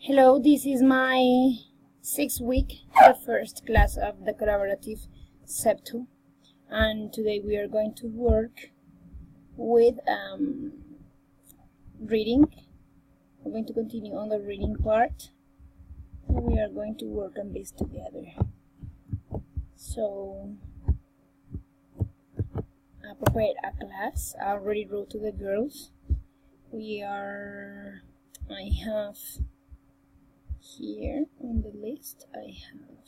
Hello, this is my 6th week, the first class of the collaborative SEP2, and today we are going to work with reading. We're going to continue on the reading part, and we are going to work on this together. So, I prepared a class. I already wrote to the girls. I have here on the list, I have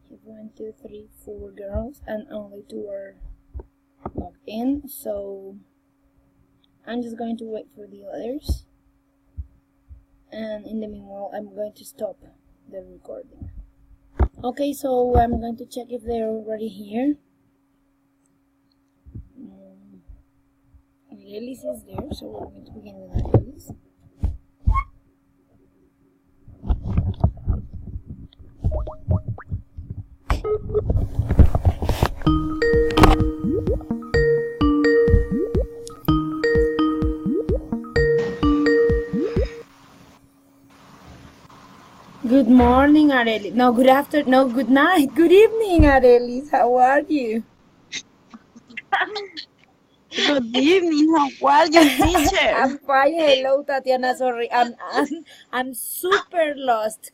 1, 2, 3, 4 girls, and only 2 are logged in, so I'm just going to wait for the others, and in the meanwhile I'm going to stop the recording. Okay, so I'm going to check if they're already here. Elise is there, so we're going to begin with Elise. Good morning, Arelis. No, good afternoon. No, good night. Good evening, Arelis. How are you? Good evening. How are you, teacher? I'm fine. Hello, Tatiana. Sorry, I'm super lost.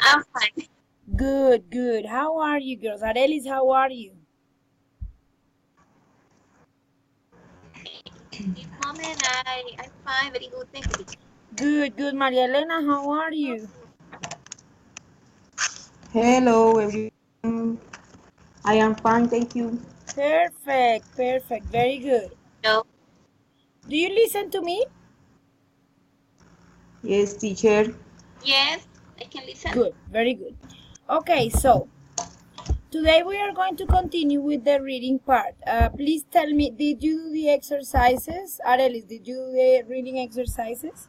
I'm fine. Good. How are you, girls? Arelis, how are you? This moment, I'm fine. Very good. Thank you. Good. Maria Elena, how are you? Hello, everyone. I am fine, thank you. Perfect. Very good. Hello. Do you listen to me? Yes, teacher. Yes, I can listen. Good. Very good. Okay, so today we are going to continue with the reading part. Please tell me, did you do the exercises? Arelis, did you do the reading exercises?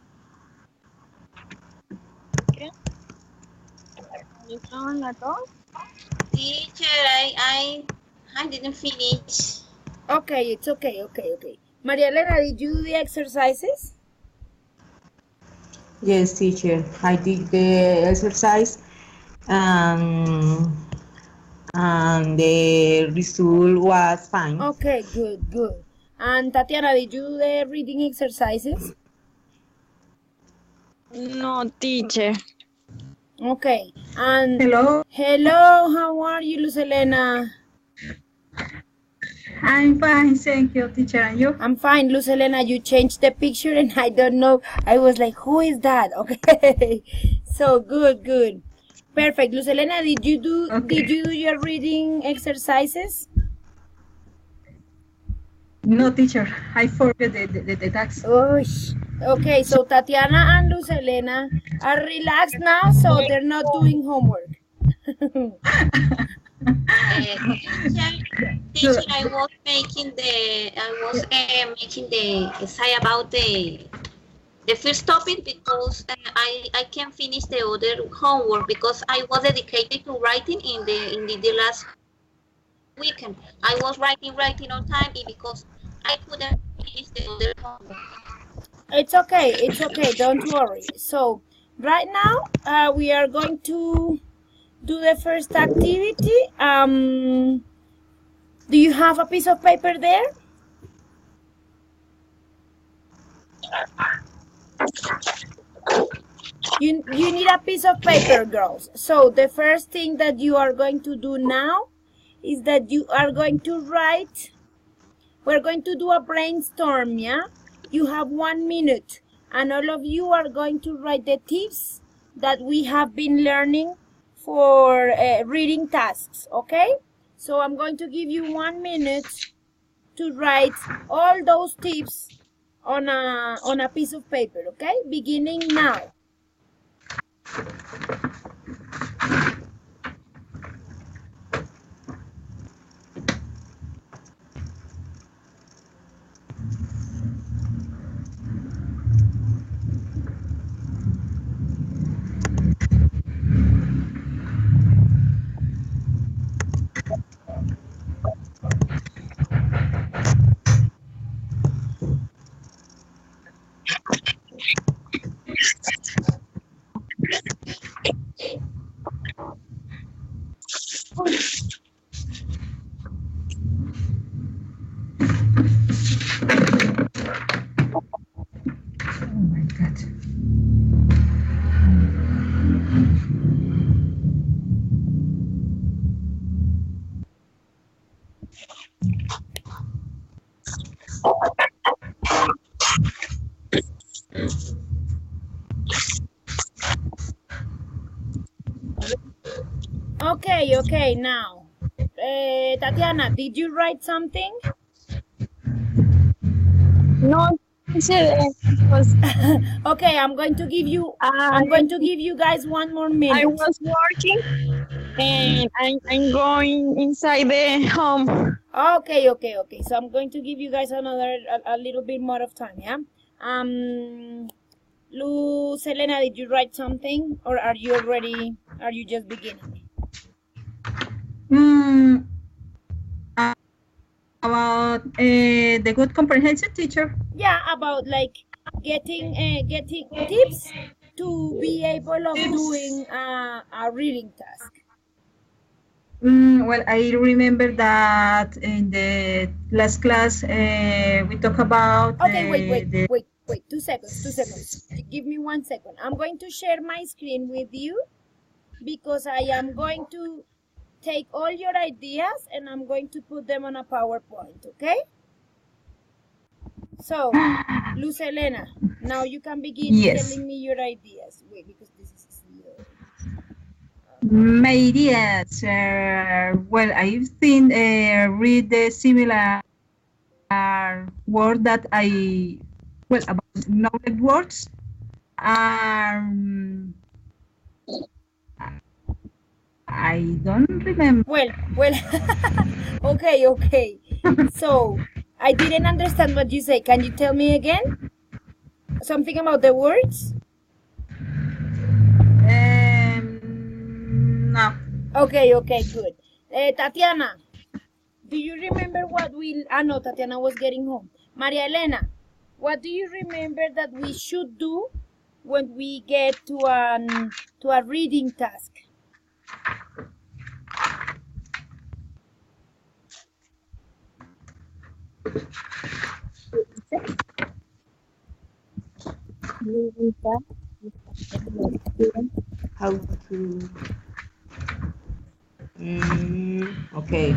Teacher, I didn't finish. Okay, it's okay. Maria Elena, did you do the exercises? Yes, teacher. I did the exercise and the result was fine. Okay, good. And Tatiana, did you do the reading exercises? No, teacher. Okay. And Hello, how are you, Luz Elena? I'm fine, thank you, teacher. And you? I'm fine, Luz Elena. You changed the picture and I don't know. I was like, who is that? Okay. So good. Perfect. Luz Elena, did you do your reading exercises? No, teacher. I forget the tax. Oh, okay. So Tatiana and Luz Elena are relaxed now, so they're not doing homework. Teacher, I was making the essay about the first topic because I can't finish the other homework because I was dedicated to writing in the last weekend. I was writing on time because I couldn't finish the other homework. It's okay. Don't worry. So right now we are going to do the first activity. Do you have a piece of paper there? You need a piece of paper, girls. So the first thing that you are going to do now is that you are going to write. We're going to do a brainstorm, yeah? You have 1 minute, and all of you are going to write the tips that we have been learning for reading tasks, okay? So I'm going to give you 1 minute to write all those tips on a piece of paper, okay? Beginning now. Okay, now, Tatiana, did you write something? No, teacher, because Okay, I'm going to give you guys one more I minute. was working and I'm going inside the home. Okay. So I'm going to give you guys a little bit more of time, yeah? Luz Elena, did you write something or are you just beginning? About the good comprehension, teacher. Yeah, about like getting tips to be able of doing a reading task. Well, I remember that in the last class we talked about. Okay, wait. 2 seconds. Give me 1 second. I'm going to share my screen with you because I am going to take all your ideas and I'm going to put them on a PowerPoint, okay? So, Luz Elena, now you can begin telling me your ideas. Wait, because this is slow. My ideas. Well, I think read the similar word that about knowledge words. I don't remember. Well, okay. So, I didn't understand what you say. Can you tell me again? Something about the words? No. Okay, good. Tatiana, do you remember what no, Tatiana was getting home. Maria Elena, what do you remember that we should do when we get to a reading task? How to... okay.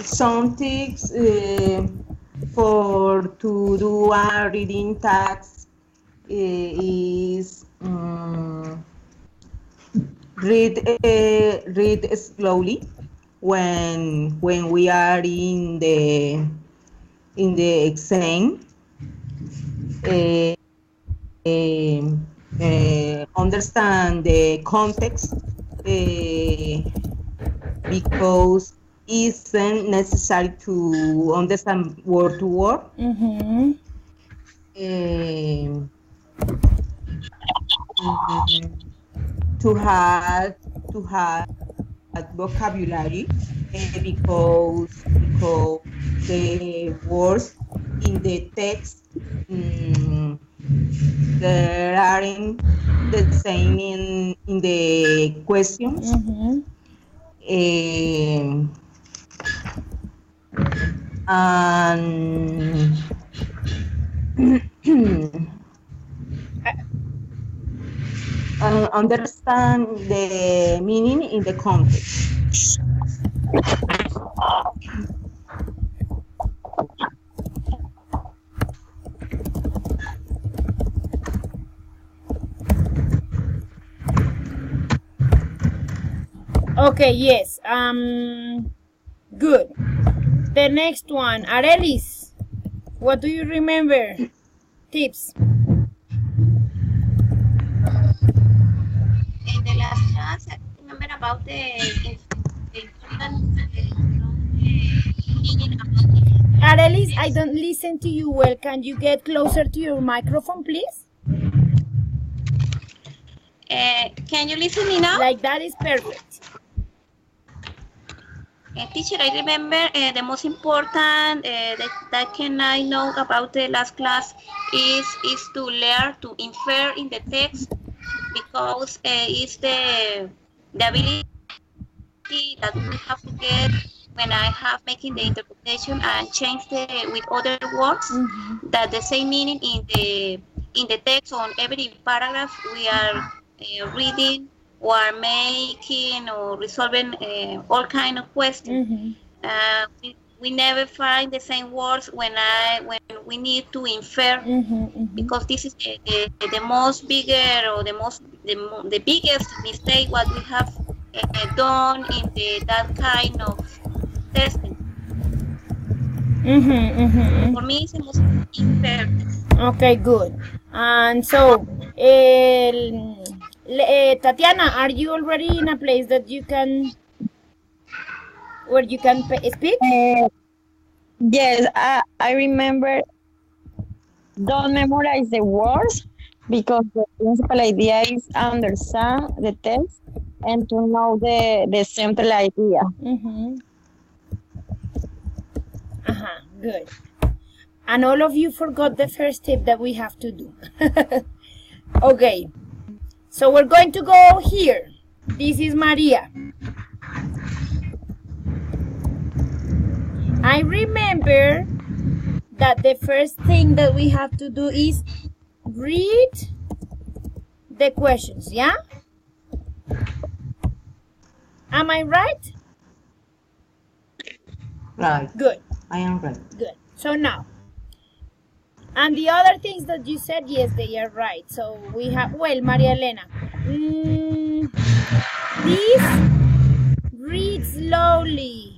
Some tips for to do a reading task is read slowly when we are in the exam. Understand the context because it's necessary to understand word to word. To have vocabulary because the words in the text there aren't the same in the questions. And understand the meaning in the context. Okay, yes. Good. The next one, Arelis, what do you remember? Tips. In the last class, I remember about Arelis, I don't listen to you well. Can you get closer to your microphone, please? Can you listen me now? Like that is perfect. Teacher, I remember the most important that can I know about the last class is to learn to infer in the text because it's the ability that we have to get when I have making the interpretation and change with other words that the same meaning in the text on every paragraph we are reading or making or resolving all kind of questions. we never find the same words when we need to infer, because this is the most bigger or the biggest mistake what we have done in that kind of testing. For me, it's the most infer. Okay, good. And so, Tatiana, are you already in a place that you can, where you can speak? Yes, I remember. Don't memorize the words, because the principal idea is understand the text and to know the central idea. Good. And all of you forgot the first tip that we have to do. Okay, so we're going to go here. This is Maria. I remember that the first thing that we have to do is read the questions, yeah? Am I right? Right. Good. I am right. Good. So now, and the other things that you said, yes, they are right. So we have, well, Maria Elena, please read slowly.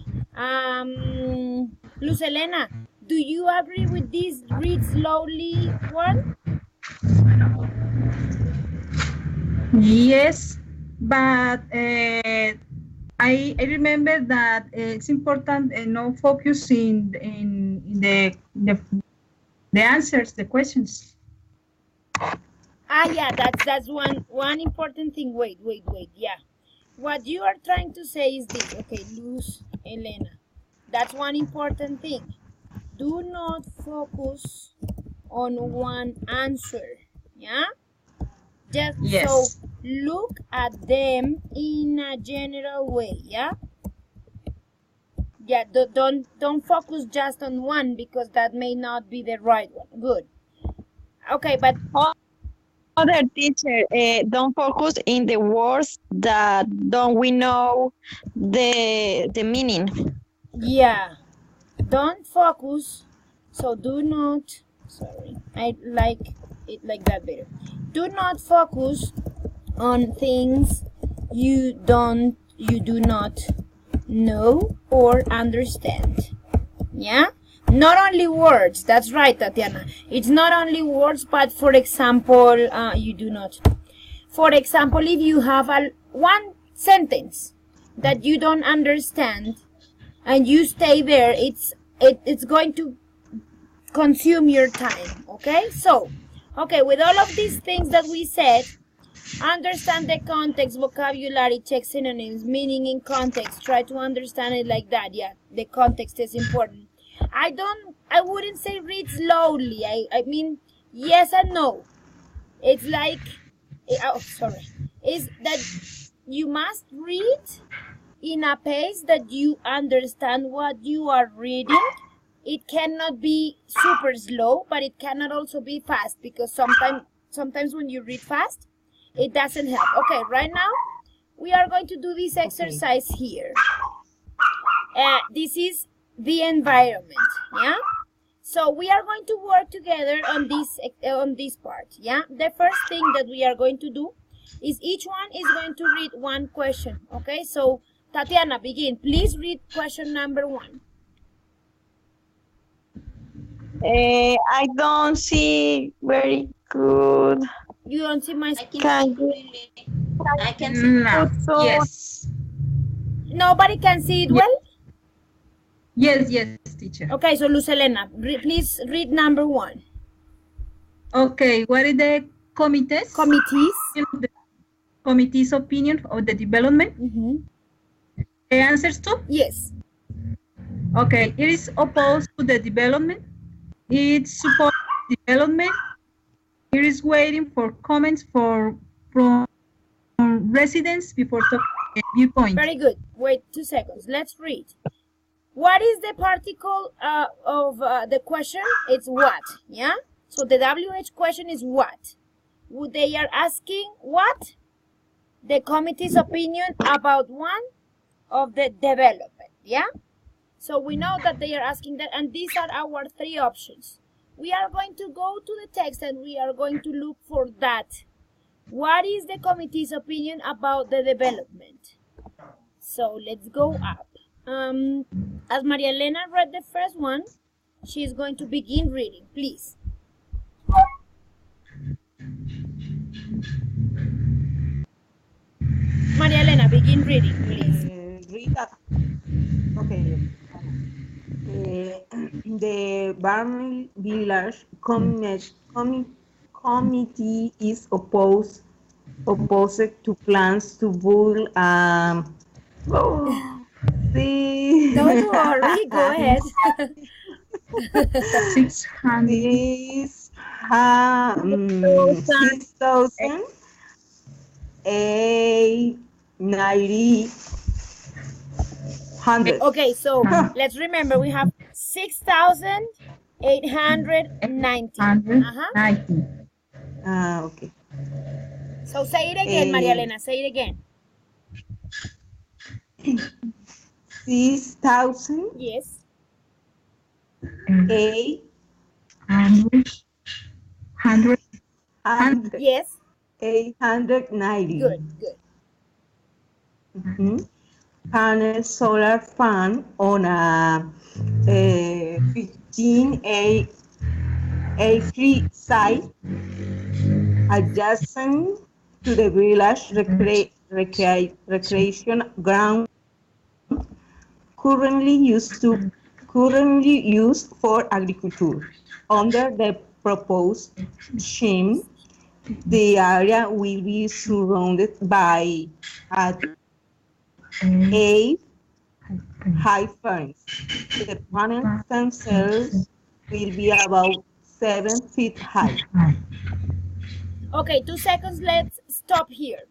Luz Elena, do you agree with this read slowly one? Yes, but I remember that it's important no focus in the answers, the questions. Yeah, that's one important thing. Wait, yeah. What you are trying to say is this. Okay, Luz Elena, that's one important thing. Do not focus on one answer, yeah? Just Yes. so look at them in a general way, yeah? Yeah, don't focus just on one, because that may not be the right one. Good. Okay, but Other teacher, don't focus in the words that don't we know the meaning. yeah, don't focus. So do not, sorry, I like it like that better. Do not focus on things you do not know or understand. Yeah? Not only words, that's right, Tatiana. It's not only words, but for example, you do not. For example, if you have one sentence that you don't understand and you stay there, it's going to consume your time, okay? So, okay, with all of these things that we said, understand the context, vocabulary, check synonyms, meaning in context, try to understand it like that. Yeah, the context is important. I wouldn't say read slowly. I mean, yes and no. It's like, is that you must read in a pace that you understand what you are reading. It cannot be super slow, but it cannot also be fast, because sometimes when you read fast, it doesn't help. Okay, right now we are going to do this exercise here. This is the environment, yeah? So we are going to work together on this part, yeah? The first thing that we are going to do is each one is going to read one question, okay? So Tatiana, begin. Please read question number 1. I don't see very good. You don't see my Can you? I can see. No. Yes. Nobody can see it well? Yes, teacher. Okay, so Luz Elena, please read number 1. Okay, what is the committee's opinion of the development? The answers to? Yes. Okay, it is opposed to the development. It supports development. It is waiting for comments from residents before talking viewpoint. Very good. Wait 2 seconds. Let's read. What is the particle of the question? It's what, yeah? So the WH question is what? They are asking what? The committee's opinion about one of the development, yeah? So we know that they are asking that, and these are our three options. We are going to go to the text and we are going to look for that. What is the committee's opinion about the development? So let's go up. As Maria Elena read the first one, she is going to begin reading, please. Maria Elena, begin reading, please. Read that. Okay. The Barney Village Committee is opposed to plans to build Don't worry, go ahead. 6,890. Okay, so let's remember we have 6,890. Okay. So say it again, Maria Elena, say it again. 6,000. Yes. 800. Yes. 890. Good. Panel solar fan on a 15 acre site adjacent to the village recreation ground currently used for agriculture. Under the proposed scheme, the area will be surrounded by 8 high fence. The panels themselves will be about 7 feet high. Okay, 2 seconds, let's stop here.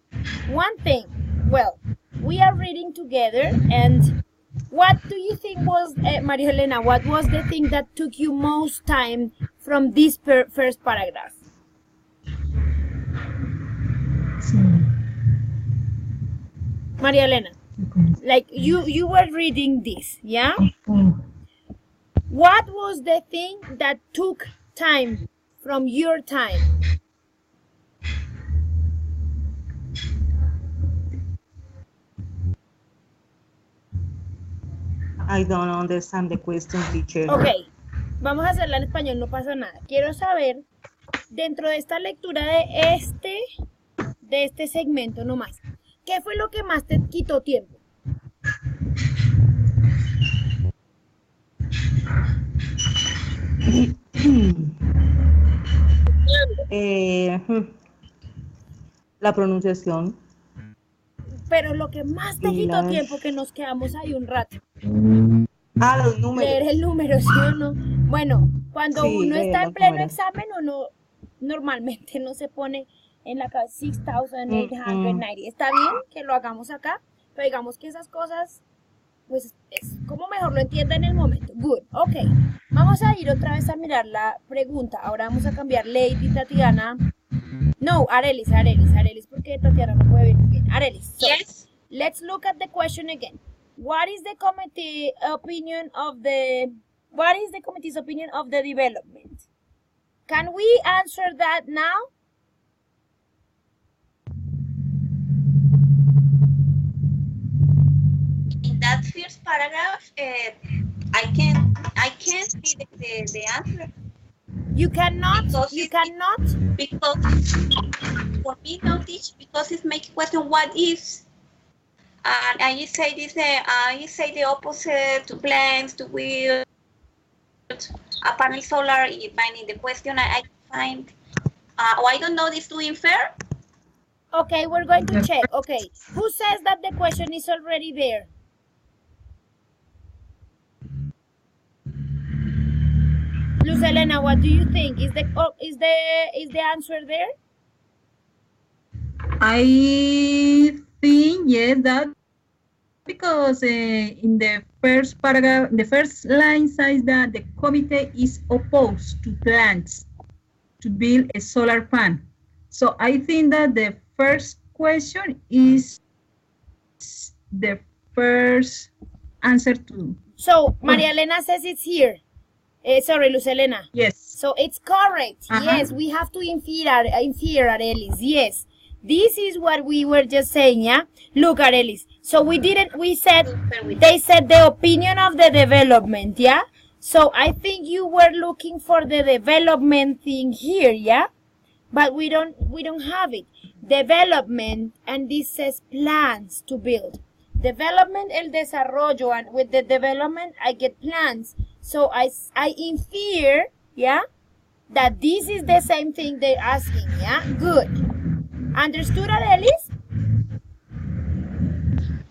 One thing, well, we are reading together, and what do you think was, Maria Elena, what was the thing that took you most time from this first paragraph? Maria Elena, like you were reading this, yeah? What was the thing that took time from your time? I don't understand the question, teacher. Ok, vamos a hacerla en español, no pasa nada. Quiero saber, dentro de esta lectura de este segmento nomás, ¿qué fue lo que más te quitó tiempo? La pronunciación. Pero lo que más te quitó tiempo, que nos quedamos ahí un rato. Los números. Leer el número, ¿sí o no? Bueno, cuando sí, uno está en pleno examen, uno normalmente no se pone en la cabeza 6,890. Está bien que lo hagamos acá, pero digamos que esas cosas, pues es como mejor lo entienda en el momento. Good, ok. Vamos a ir otra vez a mirar la pregunta. Ahora vamos a cambiar Lady, Tatiana. No, Arelis, porque Tatiana no puede venir bien. Arelis, so Yes. Let's look at the question again. What is the committee's opinion of the development? Can we answer that now? In that first paragraph, I can't see the answer. You cannot. Because for me, no teach, because it's making question what is, and I say this. I say the opposite to plans to build a panel solar. Finding the question, I find. I don't know this to infer. Okay, we're going to check. Okay, who says that the question is already there? Luz Elena, what do you think? Is the answer there? I think yes, that because in the first paragraph, the first line says that the committee is opposed to plans to build a solar farm. So I think that the first question is the first answer to. So, Maria Elena says it's here. Sorry, Luz Elena. Yes. So it's correct. Uh-huh. Yes, we have to infer Arelis. Yes. This is what we were just saying, yeah? Look, Arelis. So they said the opinion of the development, yeah? So I think you were looking for the development thing here, yeah? But we don't have it. Development, and this says plans to build. Development, el desarrollo, and with the development I get plans. So I infer, yeah, that this is the same thing they're asking, yeah? Good. Understood, Arelis?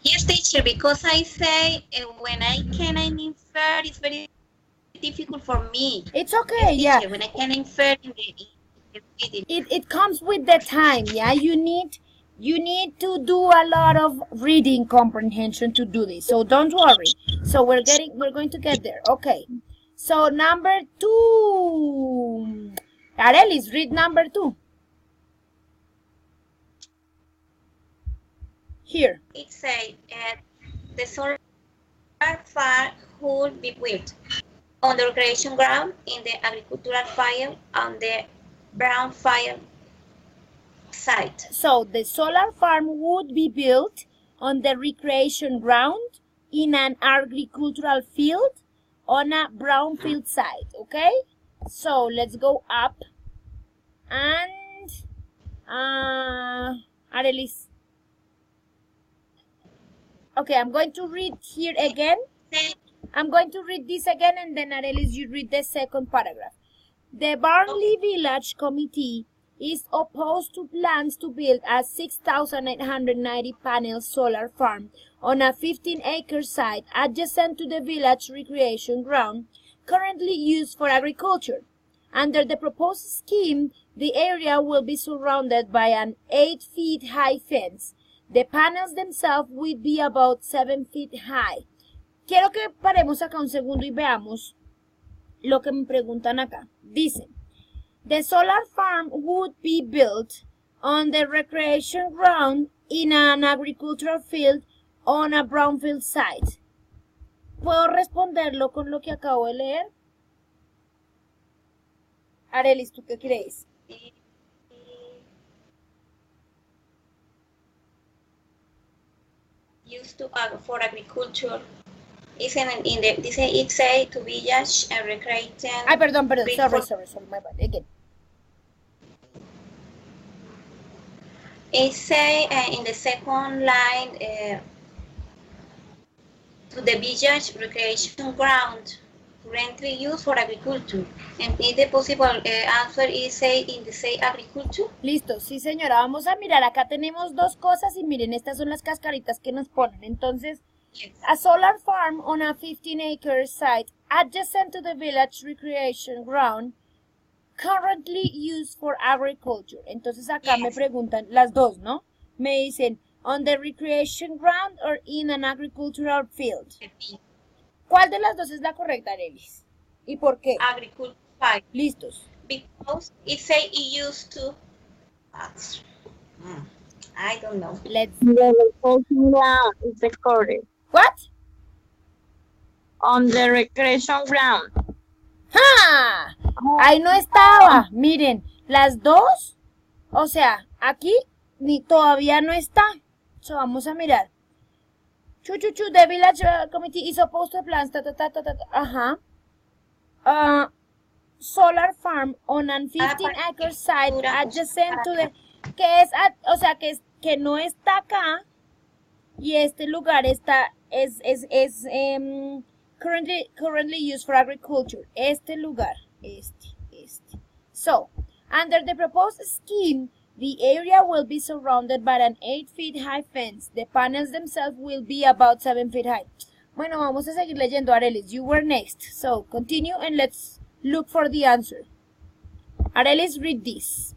Yes, teacher, because I say when I can infer, it's very difficult for me. It's okay, Yes, teacher, yeah. when I can infer in the reading. It comes with the time, yeah? You need to do a lot of reading comprehension to do this. So don't worry. So we're going to get there. Okay. So number 2. Arelis, read number 2. Here. It says the solar farm would be built on the recreation ground, in the agricultural field, on the brown field site. So the solar farm would be built on the recreation ground, in an agricultural field, on a brownfield site, okay? So let's go up and Arelis. Okay, I'm going to read here again. I'm going to read this again, and then Arelis, you read the second paragraph. The Barnley Village Committee is opposed to plans to build a 6,890 panel solar farm on a 15-acre site adjacent to the village recreation ground, currently used for agriculture. Under the proposed scheme, the area will be surrounded by an 8-foot-high fence. The panels themselves will be about 7 feet high. Quiero que paremos acá un segundo y veamos lo que me preguntan acá. Dicen, the solar farm would be built on the recreation ground, in an agricultural field, on a brownfield site. ¿Puedo responderlo con lo que acabo de leer? Arelis, ¿tú qué crees? Used to for agriculture. It say to village and recreating. Ay, perdón, sorry, my bad, again. It say in the second line to the village recreation ground, currently used for agriculture. And in the possible answer is say in the say agriculture. Listo, sí señora, vamos a mirar, acá tenemos dos cosas y miren, estas son las cascaritas que nos ponen. Entonces, Yes. a solar farm on a 15-acre site adjacent to the village recreation ground, currently used for agriculture. Entonces acá me preguntan las dos, ¿no? Me dicen, on the recreation ground or in an agricultural field. ¿Cuál de las dos es la correcta, Arelis? ¿Y por qué? Agriculture site. Listos. Because it say it used to. I don't know. Let's. The recreation ground is the correct. What? On the recreation ground. ¡Ja! Ahí no estaba. Miren, las dos, o sea, aquí ni todavía no está. So, vamos a mirar. The village committee is opposed to plans. Ajá. Solar farm on an 15-acre site adjacent to the. Que es, o sea, que no está acá. Y este lugar está currently used for agriculture. Este lugar, este. So, under the proposed scheme, the area will be surrounded by an 8-foot-high fence. The panels themselves will be about 7 feet high. Bueno, vamos a seguir leyendo, Arelis. You were next. So, continue and let's look for the answer. Arelis, read this.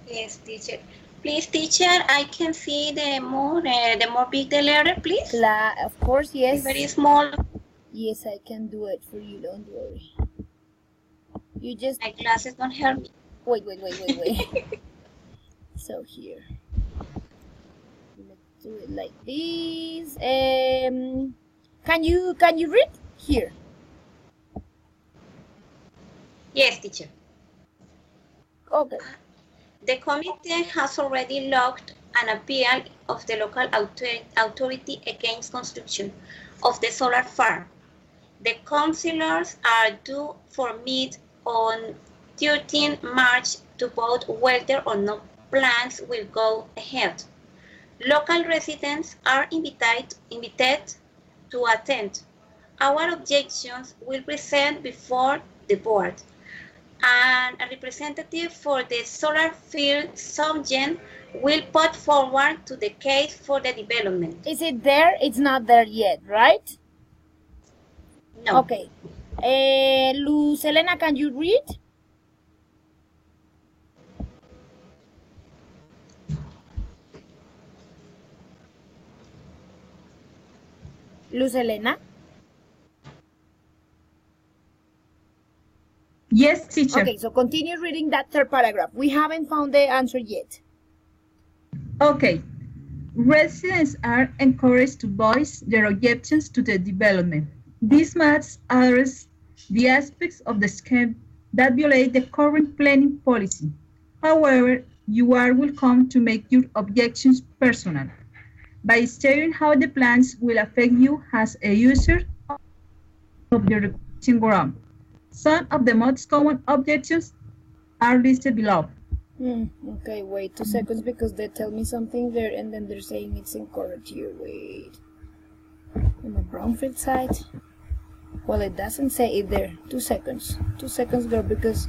Yes, teacher. Please, teacher, I can see the more big the letter, please. Of course, yes. It's very small. Yes, I can do it for you. Don't worry. You just My glasses don't help me. wait. So here, let's do it like this. Can you read here? Yes, teacher. Okay. The committee has already logged an appeal of the local authority against construction of the solar farm. The councillors are due for meet on 13 March to vote whether or not plans will go ahead. Local residents are invited to attend. Our objections will be sent before the board, and a representative for the solar field subject will put forward to the case for the development. Is it there? It's not there yet, right? No. Okay. Luz Elena, can you read? Luz Elena? Yes, teacher. Okay, so continue reading that third paragraph. We haven't found the answer yet. Okay. Residents are encouraged to voice their objections to the development. This must address the aspects of the scheme that violate the current planning policy. However, you are welcome to make your objections personal by stating how the plans will affect you as a user of the recreation ground. Some of the most common objections are listed below. Okay, wait 2 seconds because they tell me something there and then they're saying it's incorrect here. Wait. On the brownfield side? Well, it doesn't say it there. 2 seconds. 2 seconds, girl, because...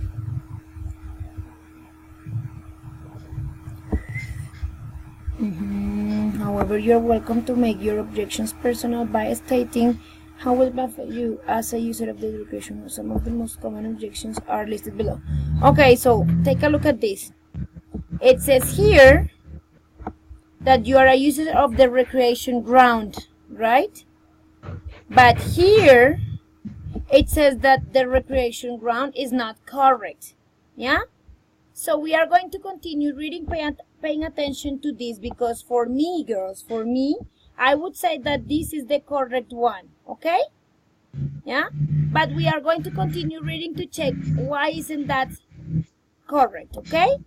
However, you're welcome to make your objections personal by stating how will it affect you as a user of the education. Some of the most common objections are listed below. Okay, so take a look at this. It says here that you are a user of the recreation ground, right? But here it says that the recreation ground is not correct. Yeah? So we are going to continue reading, paying attention to this, because for me, girls, for me, I would say that this is the correct one, okay? Yeah? But we are going to continue reading to check why isn't that correct, okay?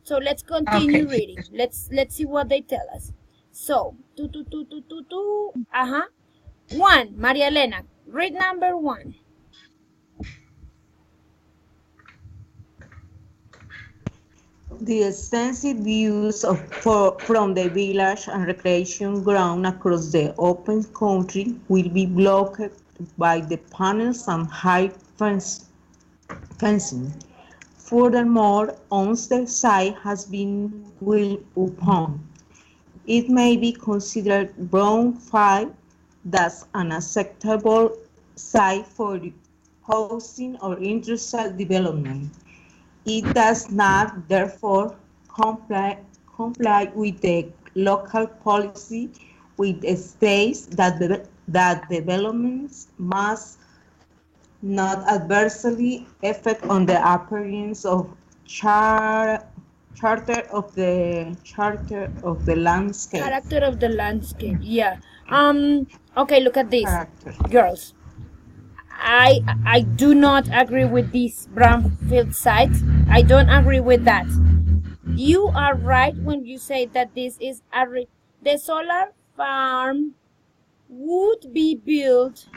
So let's continue reading. Let's see what they tell us. So, 1, Maria Elena, read number 1. The extensive views from the village and recreation ground across the open country will be blocked by the panels and high fencing. Furthermore, once the site has been built upon, it may be considered brownfield, thus an acceptable site for housing or industrial development. It does not, therefore, comply with the local policy, which states that developments must not adversely affect on the appearance of character of the landscape. Character of the landscape, yeah. Okay, look at this, girls. I do not agree with this brownfield site. I don't agree with that. You are right when you say that this is the solar farm would be built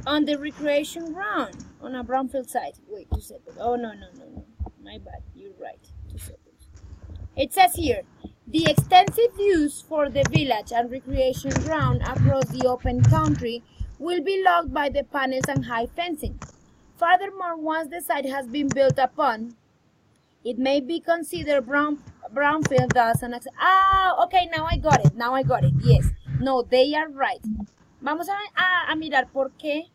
on the recreation ground on a brownfield site. Wait 2 seconds. Oh, no. My bad. You're right. 2 seconds. It says here, the extensive use for the village and recreation ground across the open country will be locked by the panels and high fencing. Furthermore, once the site has been built upon, it may be considered brownfield as an... okay, now I got it. Yes. No, they are right. Vamos a mirar por qué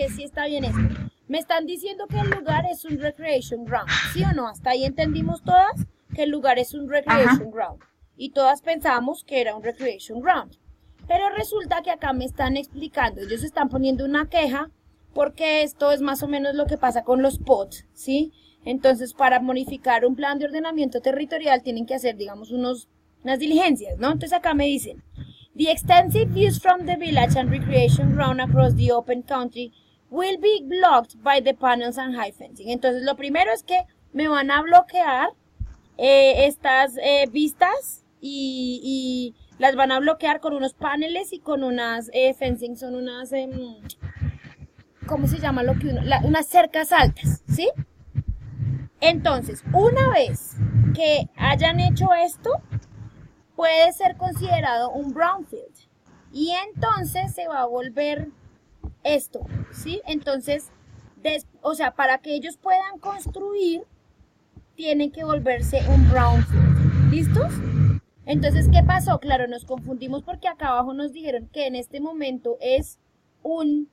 sí está bien esto. Me están diciendo que el lugar es un recreation ground, ¿sí o no? Hasta ahí entendimos todas que el lugar es un recreation ground. Y todas pensamos que era un recreation ground. Pero resulta que acá me están explicando, ellos están poniendo una queja porque esto es más o menos lo que pasa con los POT, ¿sí? Entonces, para modificar un plan de ordenamiento territorial tienen que hacer, digamos, unos unas diligencias, ¿no? Entonces acá me dicen, the extensive views from the village and recreation ground across the open country will be blocked by the panels and high fencing. Entonces lo primero es que me van a bloquear estas vistas y las van a bloquear con unos paneles y con unas fencing, son unas, ¿cómo se llama lo que uno? Unas cercas altas, ¿sí? Entonces, una vez que hayan hecho esto, puede ser considerado un brownfield. Y entonces se va a volver esto, ¿sí? Entonces, o sea, para que ellos puedan construir, tienen que volverse un brownfield. ¿Listos? Entonces, ¿qué pasó? Claro, nos confundimos porque acá abajo nos dijeron que en este momento es un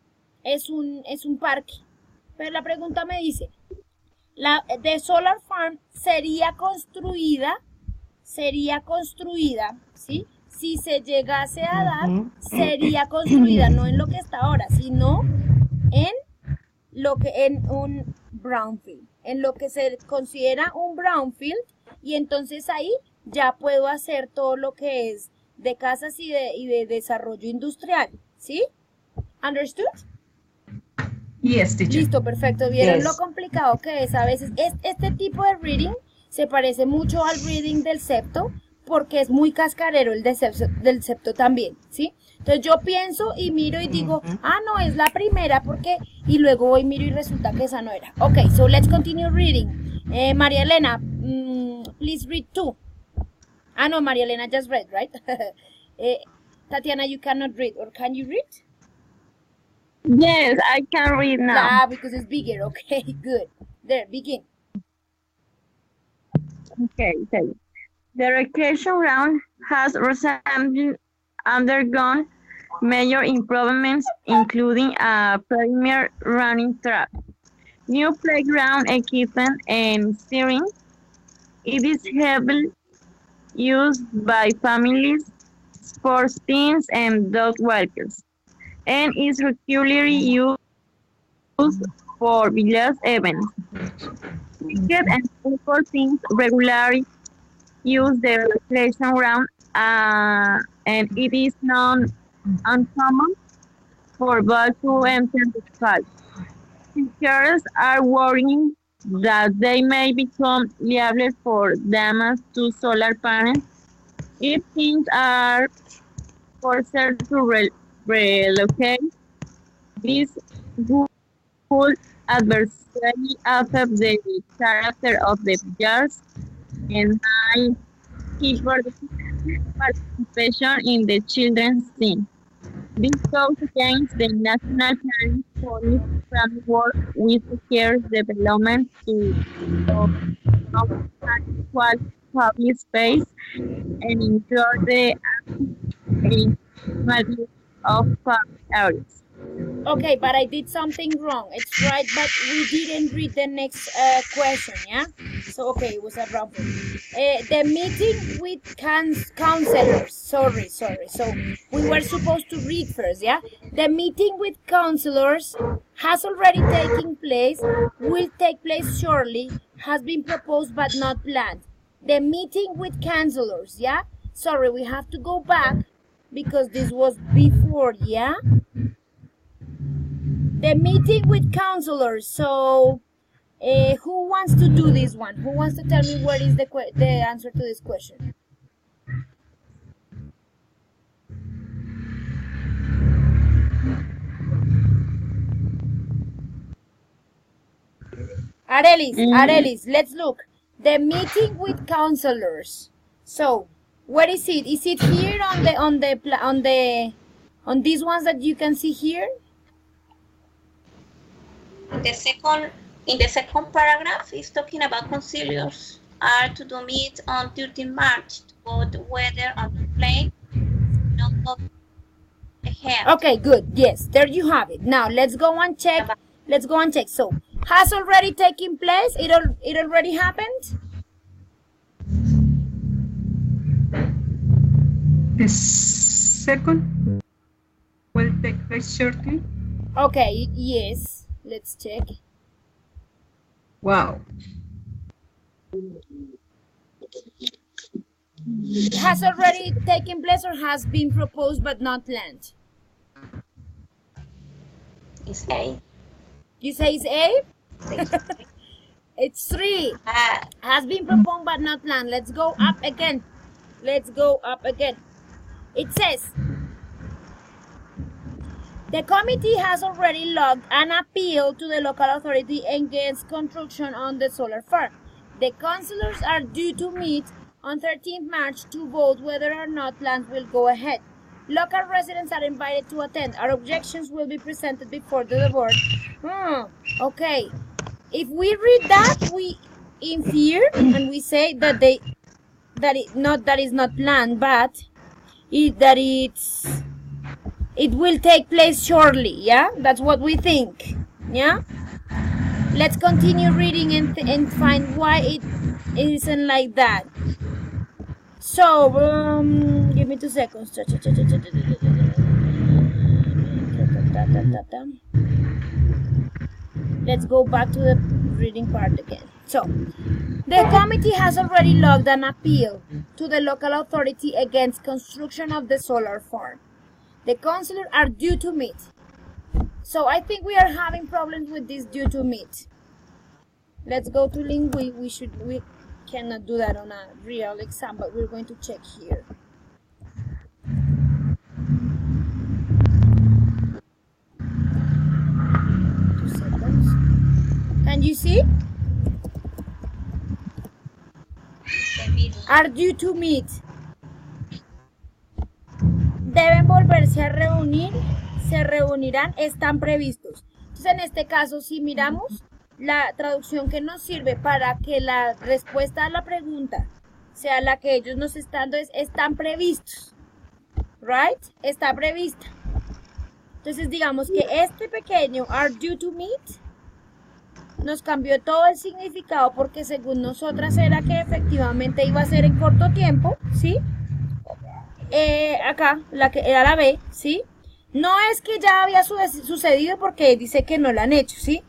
parque. Pero la pregunta me dice, la de Solar Farm sería construida, ¿sí? Si se llegase a dar, sería construida no en lo que está ahora, sino en un brownfield, en lo que se considera un brownfield, y entonces ahí ya puedo hacer todo lo que es de casas y de desarrollo industrial, ¿sí? ¿Understood? Yes, teacher. Listo, perfecto. ¿Vieron Yes. lo complicado que es a veces? Este tipo de reading se parece mucho al reading del septo porque es muy cascarero el del septo también, ¿sí? Entonces yo pienso y miro y digo, ah, no, es la primera porque... Y luego voy, miro y resulta que esa no era. Ok, so let's continue reading. María Elena, please read too. Ah, no, María Elena just read, right? Tatiana, you cannot read, or can you read? Yes, I can read now. Ah, because it's bigger. Okay, good. There, begin. Okay. The recreation ground has recently undergone major improvements, including a premier running track, new playground equipment, and steering. It is heavily used by families, sports teams, and dog walkers, and is regularly used for village events. Cricket and football teams regularly use the recreation ground, and it is not uncommon for balls to enter the field. Teachers are worrying that they may become liable for damage to solar panels if teams are forced to relocate. This would adversely affect the character of the players and high participation in the children's team. This goes against the National Planning Policy framework, which requires development to quality public space and ensure the active of public areas. Okay, but I did something wrong. It's right, but we didn't read the next question, yeah? So, okay, it was a wrong one. The meeting with counselors. Sorry. So, we were supposed to read first, yeah? The meeting with counselors has already taken place, will take place shortly, has been proposed but not planned. The meeting with counselors, yeah? Sorry, we have to go back because this was before, yeah? The meeting with counselors. So, who wants to do this one? Who wants to tell me what is the answer to this question? Arelis, let's look. The meeting with counselors. So, where is it? Is it here on these ones that you can see here? In the second paragraph, is talking about counselors are to meet on 13 March to vote whether on the plane not ahead. Okay, good. Yes, there you have it. Now let's go and check. So, has already taken place? It already happened? The second will take place shortly. Okay, yes. Let's check. Wow. has already taken place or has been proposed but not planned? It's A. You say it's A? It's 3. Has been proposed but not planned. Let's go up again. Let's go up again. It says, the committee has already logged an appeal to the local authority against construction on the solar farm. The councillors are due to meet on 13th March to vote whether or not plans will go ahead. Local residents are invited to attend. Our objections will be presented before the board. Okay. If we read that, we infer and we say that is not planned, but it will take place shortly. Yeah, that's what we think. Yeah. Let's continue reading and find why it isn't like that. So, give me 2 seconds. Let's go back to the reading part again. So, the committee has already logged an appeal to the local authority against construction of the solar farm. The councillors are due to meet. So I think we are having problems with this due to meet. Let's go to Lingui. We cannot do that on a real exam, but we're going to check here. Can you see? Are due to meet. Deben volverse a reunir, se reunirán, están previstos. Entonces, en este caso, si miramos la traducción que nos sirve para que la respuesta a la pregunta sea la que ellos nos están dando, es están previstos. Right? Está prevista. Entonces, digamos que este pequeño are due to meet nos cambió todo el significado porque según nosotras era que efectivamente iba a ser en corto tiempo, ¿sí? Acá, la que era la B, ¿sí? No es que ya había sucedido porque dice que no lo han hecho, ¿sí?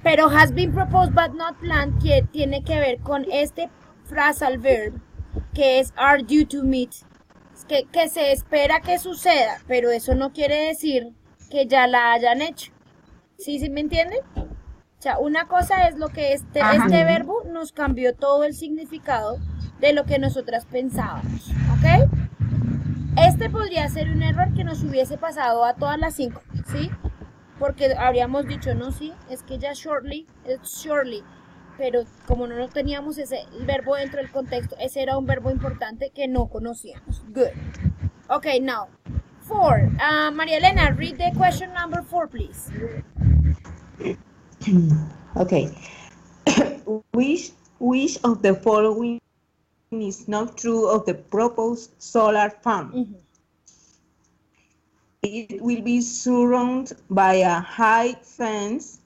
Pero has been proposed but not planned, que tiene que ver con este phrasal verb, que es are due to meet, que se espera que suceda, pero eso no quiere decir que ya la hayan hecho. ¿Sí me entienden? O sea, una cosa es lo que este verbo nos cambió todo el significado de lo que nosotras pensábamos, ¿ok? Este podría ser un error que nos hubiese pasado a todas las 5, ¿sí? Porque habríamos dicho, no, sí, es que ya shortly, it's surely, pero como no teníamos ese verbo dentro del contexto, ese era un verbo importante que no conocíamos. Good. Okay, now, 4. María Elena, read the question number 4, please. Okay. Which of the following is not true of the proposed solar farm? It will be surrounded by a high fence.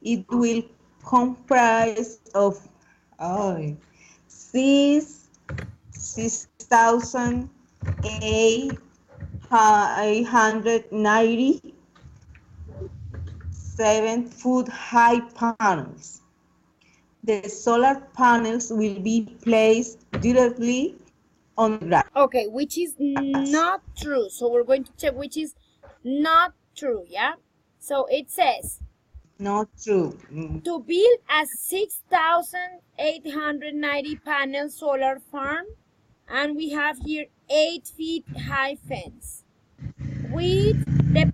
It will comprise of 6,890 7-foot high panels. The solar panels will be placed directly on the ground. Okay, which is not true. So we're going to check which is not true, yeah? So it says, not true. To build a 6,890 panel solar farm, and we have here 8 feet high fence. With the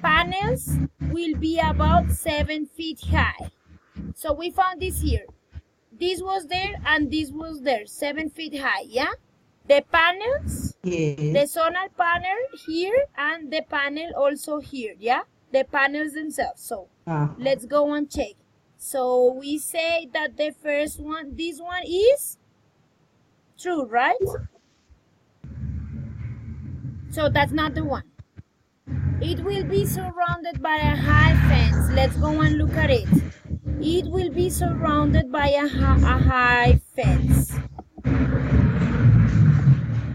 panels will be about 7 feet high. So we found this here. This was there and this was there, 7 feet high, yeah? The panels, yes. The solar panel here and the panel also here, yeah? The panels themselves. So let's go and check. So we say that the first one, this one is true, right? So that's not the one. It will be surrounded by a high fence. Let's go and look at it. It will be surrounded by a high fence.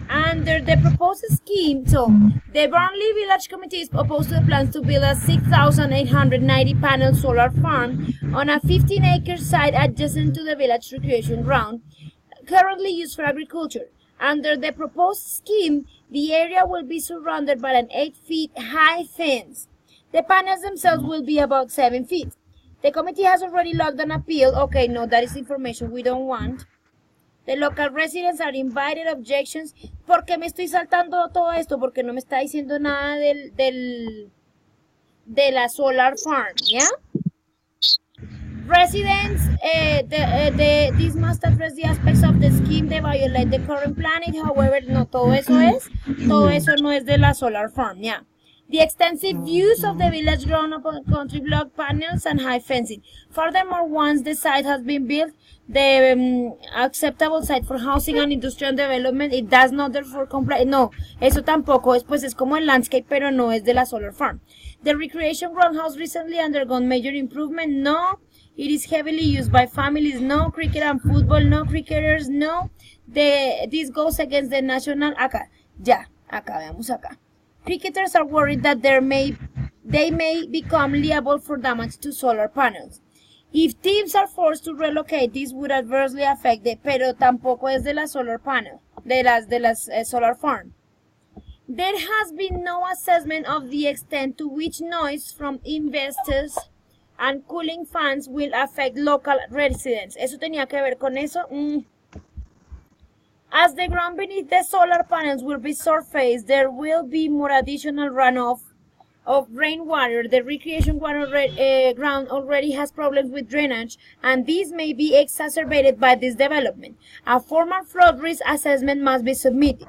Under the proposed scheme, so the Burnley Village Committee is opposed to the plans to build a 6,890 panel solar farm on a 15-acre site adjacent to the village recreation ground, currently used for agriculture. Under the proposed scheme, the area will be surrounded by an 8 feet high fence. The panels themselves will be about 7 feet. The committee has already logged an appeal. Okay, no, that is information we don't want. The local residents are invited. Objections. ¿Por qué me estoy saltando todo esto? Porque no me está diciendo nada de la solar farm, ¿ya? Residents, this must address the aspects of the scheme that violate the current planning. However, no, todo eso no es de la solar farm, ¿ya? The extensive use of the village grown upon country block panels and high fencing. Furthermore, once the site has been built, the acceptable site for housing and industrial development, it does not therefore comply. No, eso tampoco es, pues es como el landscape, pero no es de la solar farm. The recreation ground has recently undergone major improvement. No. It is heavily used by families. No. Cricket and football. No. Cricketers. No. This goes against the national. Acá veamos acá. Cricketers are worried that they may become liable for damage to solar panels. If teams are forced to relocate, this would adversely affect pero tampoco es de la solar panel, de las solar farm. There has been no assessment of the extent to which noise from investors and cooling fans will affect local residents. Eso tenía que ver con eso. As the ground beneath the solar panels will be surfaced, there will be more additional runoff of rainwater. The recreation ground already has problems with drainage, and these may be exacerbated by this development. A formal flood risk assessment must be submitted.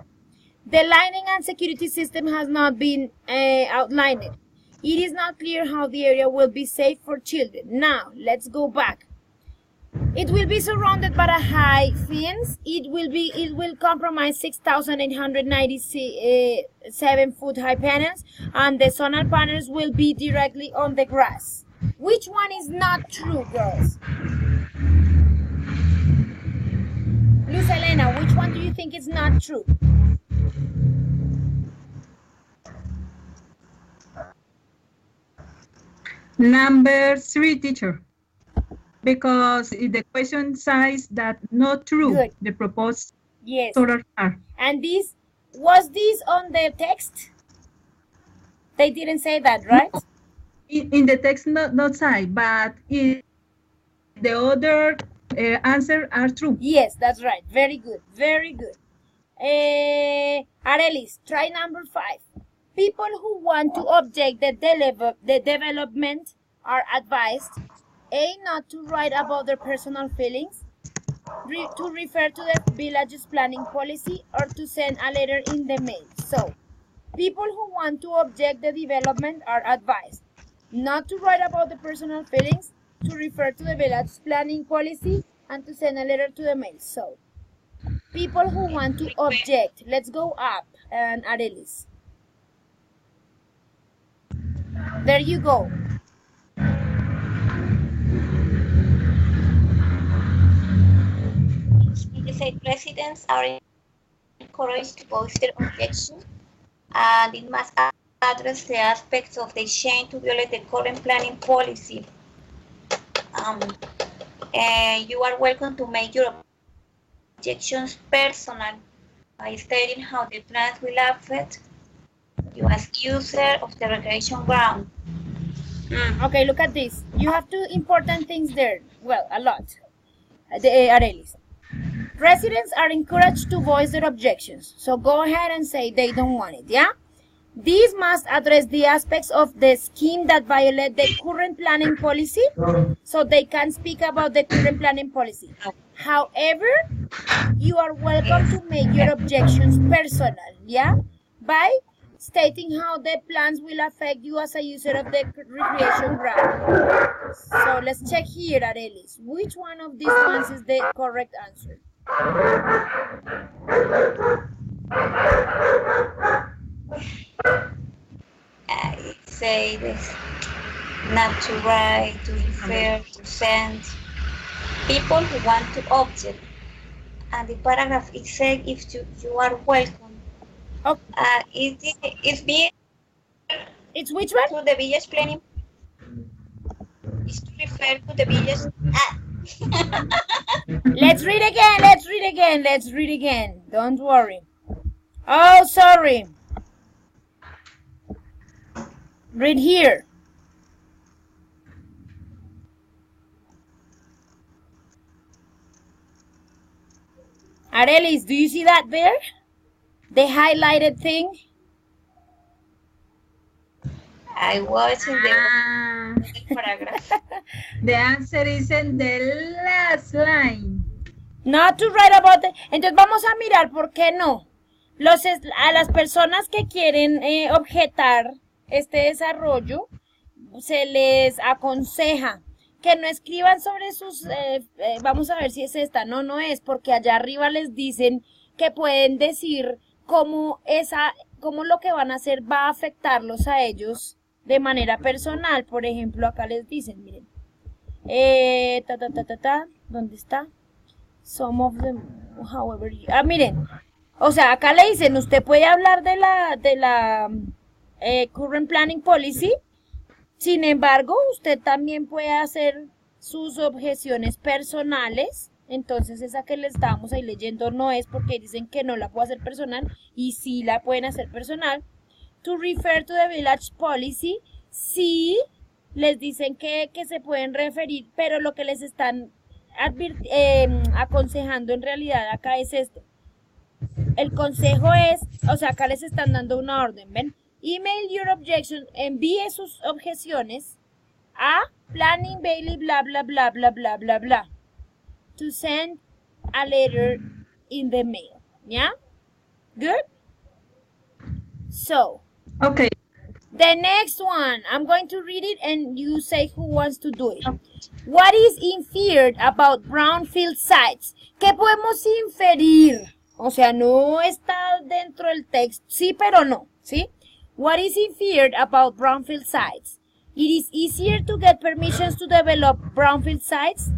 The lighting and security system has not been outlined. It is not clear how the area will be safe for children. Now, let's go back. It will be surrounded by a high fence. It will compromise 6,897 foot high panels, and the solar panels will be directly on the grass. Which one is not true, girls? Luz Elena, which one do you think is not true? Number 3, teacher. Because the question says that not true. Good. The proposed Yes. solar farm. And was this on the text? They didn't say that, right? In the text, not side, but the other answer are true. Yes, that's right. Very good. Very good. Arelis, try number 5. People who want to object the development are advised A, not to write about their personal feelings, to refer to the village's planning policy, or to send a letter in the mail. So, people who want to object the development are advised not to write about the personal feelings, to refer to the village's planning policy, and to send a letter to the mail. So, people who want to object, let's go up, and Arelis. There you go. You say residents are encouraged to voice their objection, and it must address the aspects of the change to violate the current planning policy. You are welcome to make your objections personal by stating how the plans will affect you as user of the recreation ground. Okay, look at this. You have 2 important things there. Well, a lot. Arelis. Residents are encouraged to voice their objections. So go ahead and say they don't want it, yeah? These must address the aspects of the scheme that violate the current planning policy, so they can speak about the current planning policy. However, you are welcome to make your objections personal, yeah? By stating how the plans will affect you as a user of the recreation ground. So let's check here, Arelis. Which one of these ones is the correct answer? I say this, not to write, to refer, to send. People who want to object. And the paragraph it says if you are welcome. Okay. It's which one? To the village planning. Is to refer to the village. Let's read again, let's read again, let's read again. Don't worry. Oh, sorry. Read here. Arelis, do you see that there? The highlighted thing? I was in the paragraph. The answer is in the last line. Not to write about it. Entonces vamos a mirar por qué no. A las personas que quieren objetar este desarrollo, se les aconseja que no escriban sobre sus, vamos a ver si es esta, no es, porque allá arriba les dicen que pueden decir cómo lo que van a hacer va a afectarlos a ellos de manera personal. Por ejemplo, acá les dicen, miren, ¿dónde está? Some of them, however, miren, o sea, acá le dicen, usted puede hablar de la Current Planning Policy. Sin embargo, usted también puede hacer sus objeciones personales. Entonces, esa que le estábamos ahí leyendo no es, porque dicen que no la puede hacer personal y sí la pueden hacer personal. To refer to the village policy, sí les dicen que se pueden referir, pero lo que les están aconsejando en realidad acá es esto. El consejo es, o sea, acá les están dando una orden, ¿ven? Email your objection, envíe sus objeciones a Planning Bailey bla bla bla bla bla bla bla to send a letter in the mail. Yeah? Good? So, Okay. the next one, I'm going to read it and you say who wants to do it. What is inferred about brownfield sites? ¿Qué podemos inferir? O sea, no está dentro del texto, sí, pero no, ¿sí? What is inferred about brownfield sites? It is easier to get permissions to develop brownfield sites.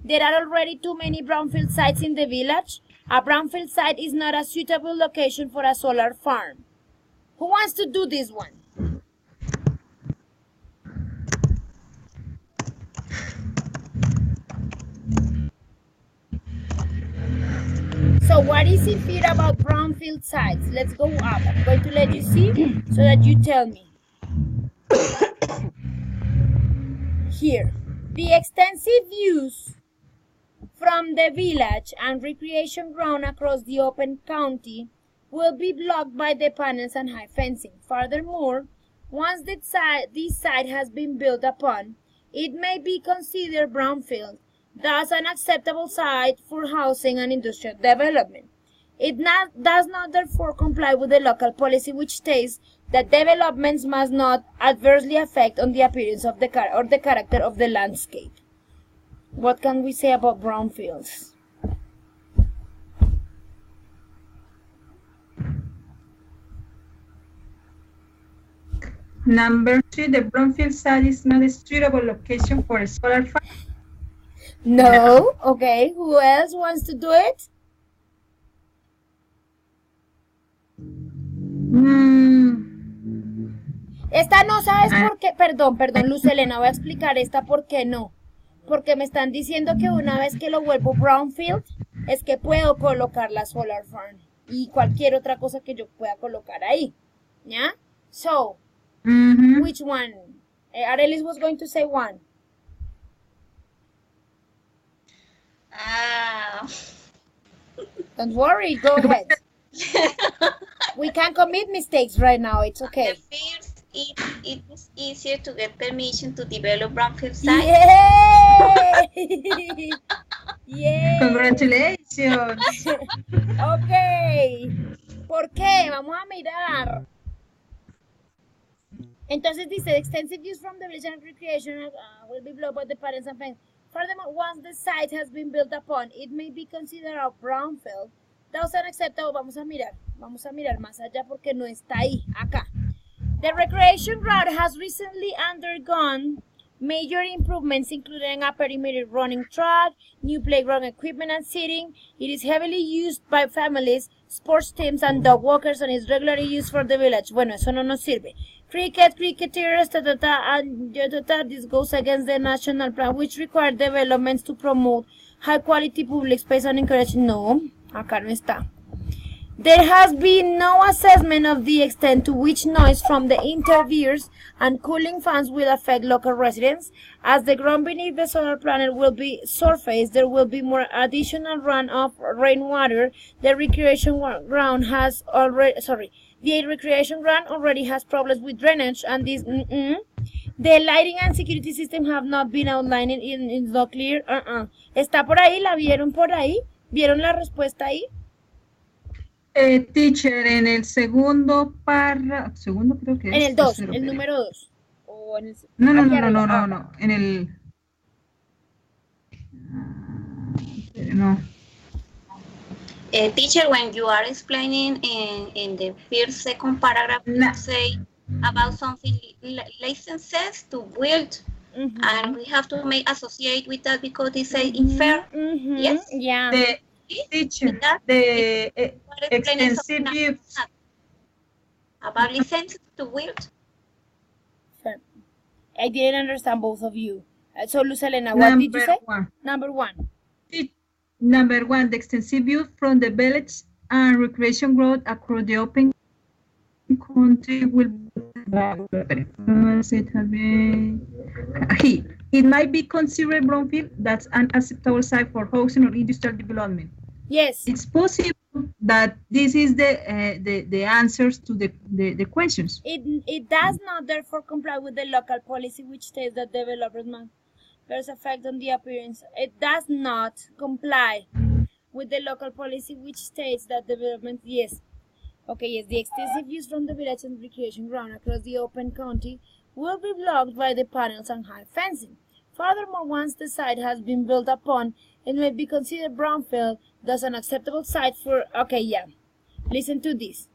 There are already too many brownfield sites in the village. A brownfield site is not a suitable location for a solar farm. Who wants to do this one? So what is inferred about brownfield sites? Let's go up. I'm going to let you see so that you tell me. Here, the extensive views from the village and recreation ground across the open country will be blocked by the panels and high fencing. Furthermore, once this site has been built upon, it may be considered brownfield, thus an acceptable site for housing and industrial development. It does not therefore comply with the local policy which states that developments must not adversely affect on the appearance of the character of the landscape. What can we say about brownfields? Number 3, the brownfield site is not a suitable location for a solar farm. No. Okay, who else wants to do it? Esta no sabes por qué, perdón, Luz Elena, voy a explicar esta por qué no. Porque me están diciendo que una vez que lo vuelvo brownfield, es que puedo colocar la solar farm y cualquier otra cosa que yo pueda colocar ahí. ¿Ya? So, which one? Arelis was going to say one. Don't worry, go ahead. We can commit mistakes right now, it's okay. The first, it is easier to get permission to develop brownfield sites. Yay! Yay! Congratulations. Okay. ¿Por qué? Vamos a mirar. Entonces dice, extensive use from the village and recreation will be blocked by the parents and friends. Furthermore, once the site has been built upon, it may be considered a brownfield. That's unacceptable. Vamos a mirar más allá porque no está ahí, acá. The recreation route has recently undergone Major improvements including a perimeter running track, new playground equipment and seating. It is heavily used by families, sports teams, and dog walkers, and is regularly used for the village. Bueno, eso no nos sirve. Cricket, cricketers, and this goes against the national plan, which require developments to promote high-quality public space and encourage. No, acá no está. There has been no assessment of the extent to which noise from the interviewers and cooling fans will affect local residents. As the ground beneath the solar panel will be surfaced, there will be more additional runoff rainwater. The recreation ground already has problems with drainage, and this the lighting and security system have not been outlined in the clear. Está por ahí, la vieron por ahí, vieron la respuesta ahí. Teacher, en el segundo segundo creo que es. En el 2, el número 2. No, en el... No. Teacher, when you are explaining in the first, second paragraph, you say about something licenses to build, and we have to associate with that because they say infer. Yes? Yeah. Teacher, the extensive view about licenses to build. I didn't understand both of you. So, Luz Helena, what did you say? Number 1. Number 1, the extensive view from the village and recreation road across the open country will it might be considered brownfield. That's an acceptable site for housing or industrial development. Yes. It's possible that this is the answers to the questions. It does not therefore comply with the local policy which states that developers must bear effect on the appearance. It does not comply with the local policy which states that development, yes. Okay, yes, the extensive use from the village and recreation ground across the open country will be blocked by the panels and high fencing. Furthermore, once the site has been built upon, it may be considered brownfield, thus an acceptable site for... Okay, yeah. Listen to this.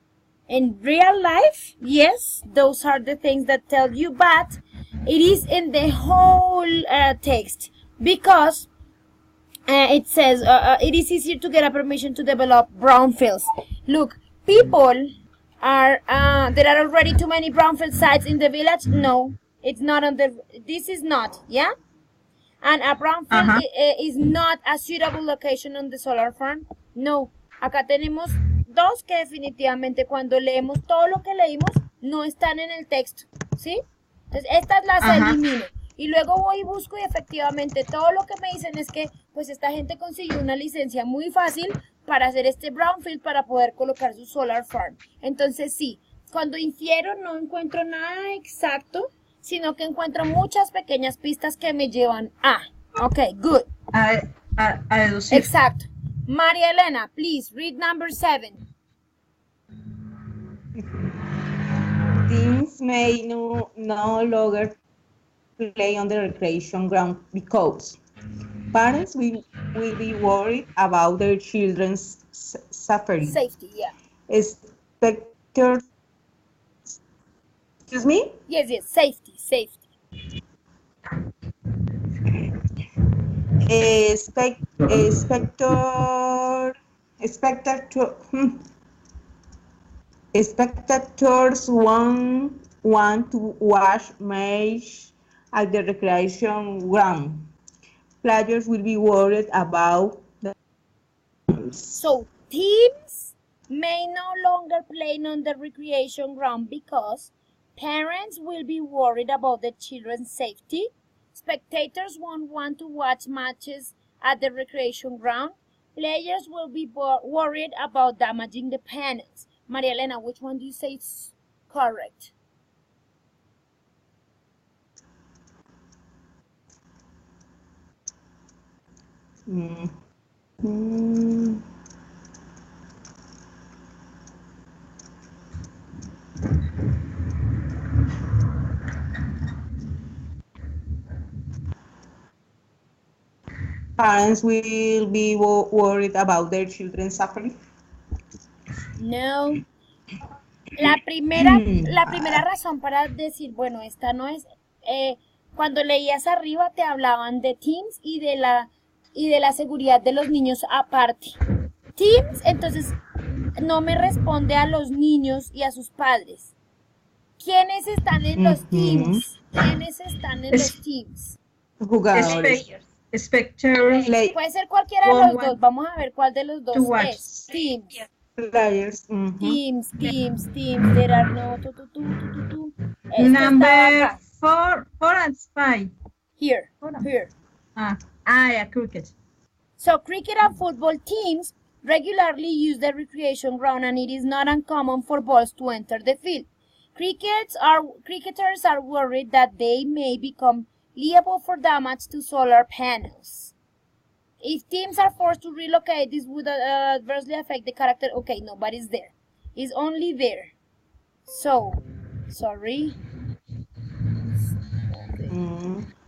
In real life, yes, those are the things that tell you, but it is in the whole text because it says it is easier to get a permission to develop brownfields. Look, people are... there are already too many brownfield sites in the village. No, it's not on the... This is not, yeah? And a brownfield is not a suitable location on the solar farm. No, acá tenemos dos que definitivamente cuando leemos todo lo que leímos no están en el texto, ¿sí? Entonces estas las elimino y luego voy y busco y efectivamente todo lo que me dicen es que pues esta gente consiguió una licencia muy fácil para hacer este brownfield para poder colocar su solar farm. Entonces sí, cuando infiero no encuentro nada exacto, sino que encuentro muchas pequeñas pistas que me llevan a. Okay, good. A deducir. Exacto. María Elena, please read number 7. Teams may no longer play on the recreation ground because parents will be worried about their children's suffering. Safety, yeah. Spectators. Excuse me? Yes, safety. Spectators want to watch match at the recreation ground. Players will be worried about the... So, teams may no longer play on the recreation ground because parents will be worried about the children's safety. Spectators won't want to watch matches at the recreation ground. Players will be worried about damaging the panels. Maria Elena, which one do you say is correct? Parents will be worried about their children's suffering. No. La primera razón para decir, bueno, esta no es, Cuando leías arriba te hablaban de teams y de la seguridad de los niños aparte. Teams, entonces no me responde a los niños y a sus padres. ¿Quiénes están en los teams? ¿Quiénes están en los teams? Jugadores. Spectators. Puede ser cualquiera de los dos. Vamos a ver cuál de los dos es. Teams. Players. Teams. There are no. Number 4 and 5. Here. Yeah, cricket. So cricket and football teams regularly use the recreation ground, and it is not uncommon for balls to enter the field. Cricketers are worried that they may become liable for damage to solar panels. If teams are forced to relocate, this would adversely affect the character. Okay, nobody's there. It's only there. So, sorry. Okay.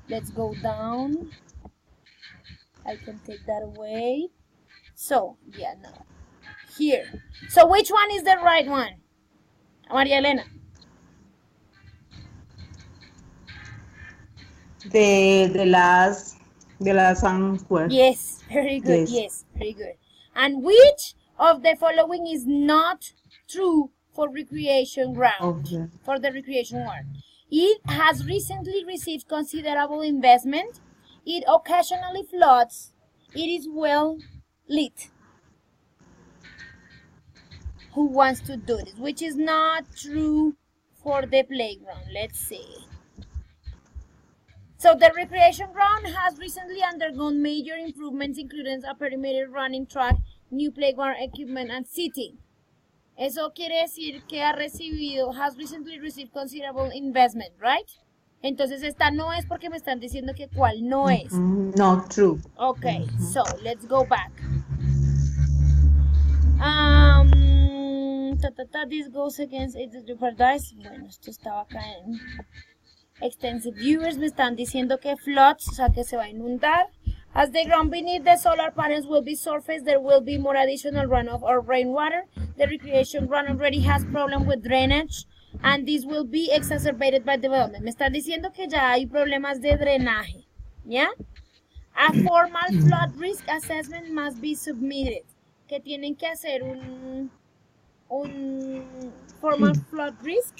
Let's go down. I can take that away. So, yeah, no. Here. So, which one is the right one? Maria Elena. The last answer. Yes, very good. Yes, very good. And which of the following is not true for recreation ground? Okay. For the recreation ground. It has recently received considerable investment. It occasionally floods. It is well lit. Who wants to do this? Which is not true for the playground? Let's see. So the recreation ground has recently undergone major improvements, including a perimeter running track, new playground equipment, and seating. Eso quiere decir que has recently received considerable investment, right? Entonces esta no es porque me están diciendo que cuál no es. Not true. Okay, so let's go back. This goes against the paradise. Bueno, esto estaba acá en extensive viewers. Me están diciendo que floods, o sea que se va a inundar. As the ground beneath the solar panels will be surfaced, there will be more additional runoff or rainwater. The recreation ground already has problem with drainage, and this will be exacerbated by development. Me están diciendo que ya hay problemas de drenaje, ¿ya? A formal flood risk assessment must be submitted. Que tienen que hacer un formal flood risk,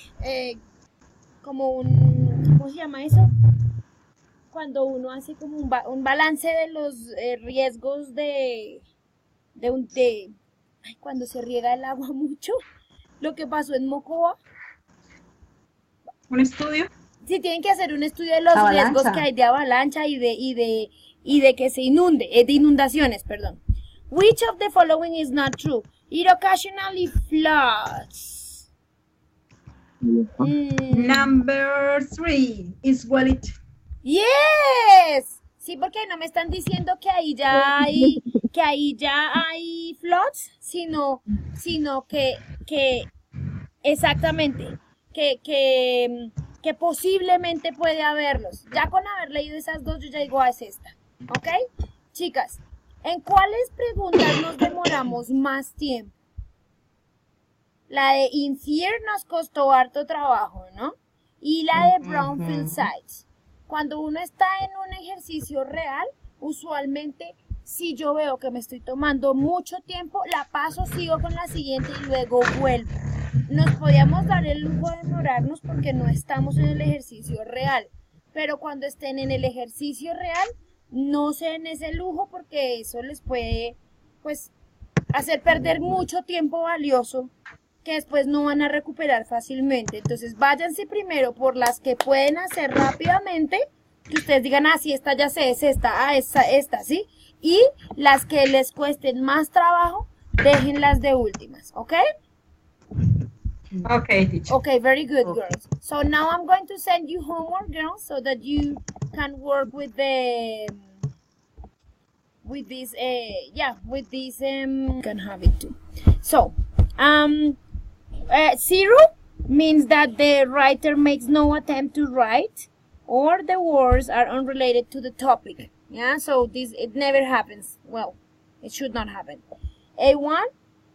como ¿cómo se llama eso? Cuando uno hace como un balance de los riesgos cuando se riega el agua mucho, lo que pasó en Mocoa. ¿Un estudio? Sí, tienen que hacer un estudio de los riesgos que hay de avalancha y de que se inunde, de inundaciones, perdón. Which of the following is not true? It occasionally floods. Number 3 is well it. Yes. Sí, porque no me están diciendo que ahí ya hay floods, sino que exactamente, que posiblemente puede haberlos. Ya con haber leído esas dos, yo ya digo, es esta. ¿Ok? Chicas, ¿en cuáles preguntas nos demoramos más tiempo? La de Infier nos costó harto trabajo, ¿no? Y la de Brownfield Sites. Cuando uno está en un ejercicio real, usualmente, si yo veo que me estoy tomando mucho tiempo, la paso, sigo con la siguiente y luego vuelvo. Nos podíamos dar el lujo de demorarnos porque no estamos en el ejercicio real. Pero cuando estén en el ejercicio real, no se den ese lujo porque eso les puede, pues, hacer perder mucho tiempo valioso que después no van a recuperar fácilmente. Entonces váyanse primero por las que pueden hacer rápidamente, que ustedes digan, sí, esta ya sé, es esta, esta, ¿sí? Y las que les cuesten más trabajo, déjenlas de últimas, ¿ok? Okay, teacher. Okay, very good, girls. So now I'm going to send you homework, girls, so that you can work with this, can have it too. So, 0 means that the writer makes no attempt to write, or the words are unrelated to the topic. Yeah, so it never happens. Well, it should not happen. A1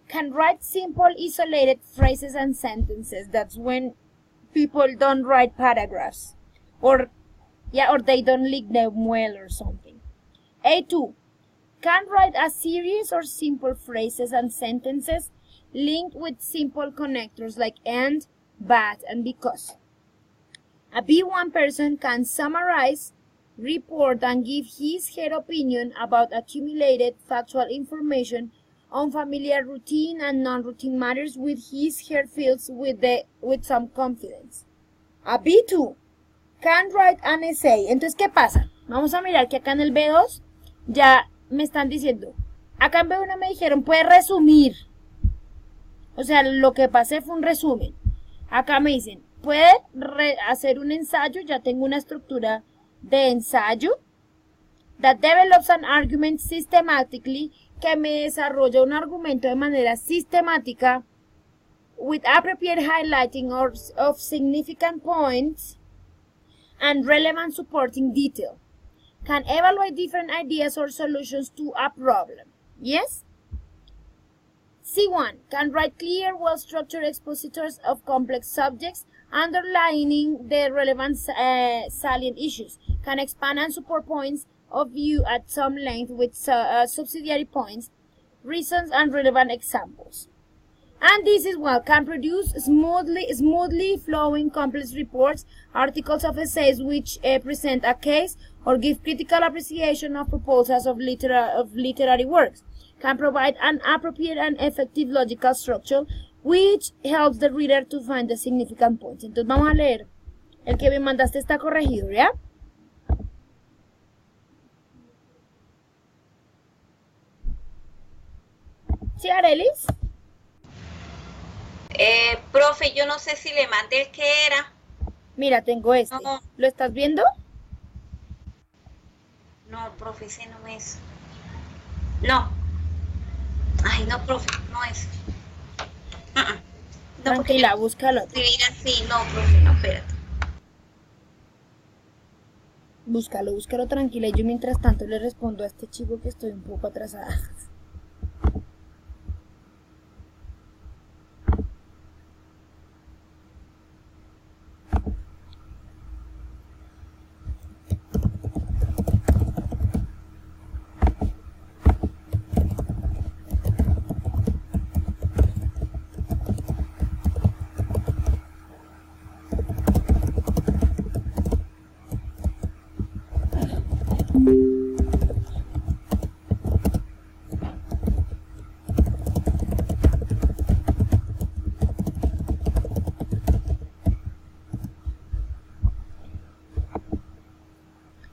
can write simple, isolated phrases and sentences. That's when people don't write paragraphs or Yeah, or they don't lick them well or something. A2. Can write a series or simple phrases and sentences linked with simple connectors like and, but, and because. A B1 person can summarize, report, and give his/her opinion about accumulated factual information on familiar routine and non-routine matters with his/her fields with some confidence. A B2 can write an essay. Entonces, ¿qué pasa? Vamos a mirar que acá en el B2 ya me están diciendo, acá en B1 me dijeron, puede resumir. O sea, lo que pasé fue un resumen. Acá me dicen, puede hacer un ensayo, ya tengo una estructura de ensayo. That develops an argument systematically, que me desarrolla un argumento de manera sistemática, with appropriate highlighting of significant points and relevant supporting detail. Can evaluate different ideas or solutions to a problem. Yes? C1. Can write clear, well-structured expositors of complex subjects, underlining the relevant salient issues. Can expand and support points of view at some length with subsidiary points, reasons, and relevant examples. And this is what can produce smoothly flowing complex reports, articles of essays which present a case or give critical appreciation of proposals of literary works. Can provide an appropriate and effective logical structure which helps the reader to find the significant points. Entonces vamos a leer. El que me mandaste está corregido, ¿ya? ¿Sí, Arelis? Profe, yo no sé si le mandé el que era. Mira, tengo este. No. ¿Lo estás viendo? No, profe, ese no es. No. Ay, no, profe, no es. No, Tranquila, búscalo. Escribir así, no, profe, no, espérate. Búscalo tranquila. Y yo mientras tanto le respondo a este chico que estoy un poco atrasada.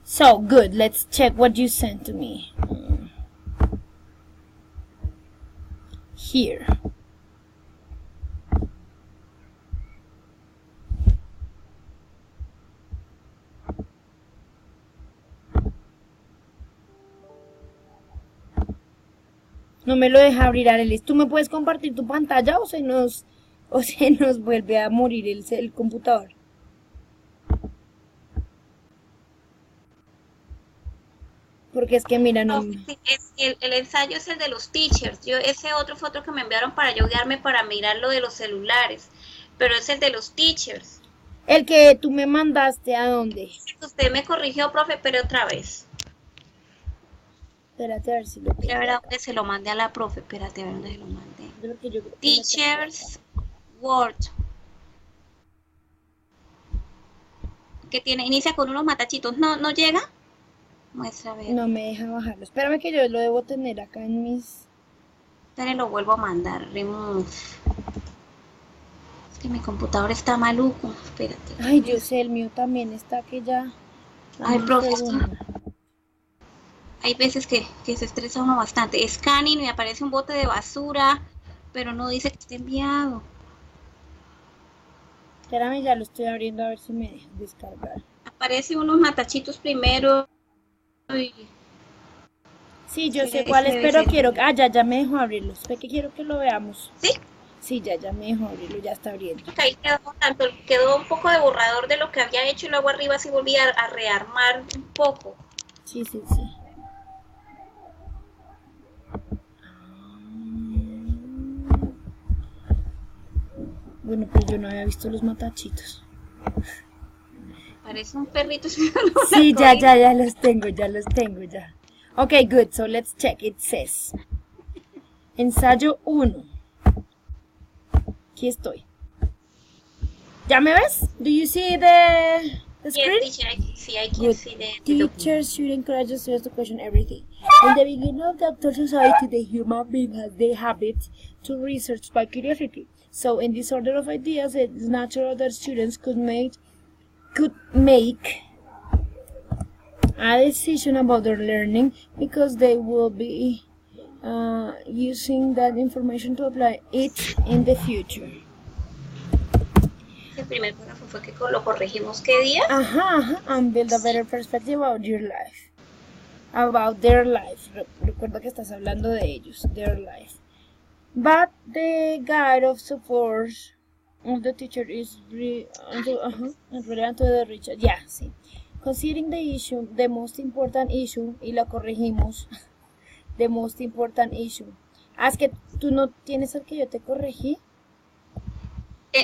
So, good. Let's check what you sent to me. Here. No me lo deja abrir, Arelis. ¿Tú me puedes compartir tu pantalla o se nos vuelve a morir el computador? Porque es que mira, no. El ensayo es el de los teachers. Ese otro fue otro que me enviaron para yo guiarme para mirar lo de los celulares. Pero es el de los teachers. El que tú me mandaste, ¿a dónde? Usted me corrigió, profe, pero otra vez. Espérate a ver si lo Mira, a ver a dónde se lo mandé a la profe. Espérate a ver dónde se lo mandé. Yo creo que Teachers Word. Que tiene, inicia con unos matachitos. ¿No llega? Muestra a ver. No me deja bajarlo. Espérame que yo lo debo tener acá en mis... Espera, lo vuelvo a mandar. Remove. Es que mi computador está maluco. Espérate. Ay, yo sé, el mío también está que ya... Ay, profe, hay veces que se estresa uno bastante. Scanning, me aparece un bote de basura, pero no dice que esté enviado. Espérame, ya lo estoy abriendo a ver si me deja descargar. Aparece unos matachitos primero. Y... Sí, yo sé cuál es, pero quiero... Ah, ya me dejó abrirlo. Espera que quiero que lo veamos. ¿Sí? Sí, ya me dejó abrirlo, ya está abriendo. Ahí quedó un poco de borrador de lo que había hecho y luego arriba sí volví a rearmar un poco. Sí. Bueno, pues yo no había visto los matachitos. Parece un perrito. Sí, ya los tengo, ya. Okay, good. So let's check. It says, ensayo 1. Aquí estoy. ¿Ya me ves? Do you see the screen? Yes, teacher, I can Good. see the Teachers should encourage the students to question everything. In the beginning of the actual society, the human being has the habit to research by curiosity. So, in this order of ideas, it is natural that students could make a decision about their learning because they will be using that information to apply it in the future. El primer párrafo fue que lo corregimos ¿qué día? And build a better perspective about your life. About their life. Recuerda que estás hablando de ellos, their life. But the guide of support of the teacher is relevant to the research. Yeah, sí. Considering the issue, the most important issue, y la corregimos, the most important issue. Es que tú no tienes el que yo te corregí.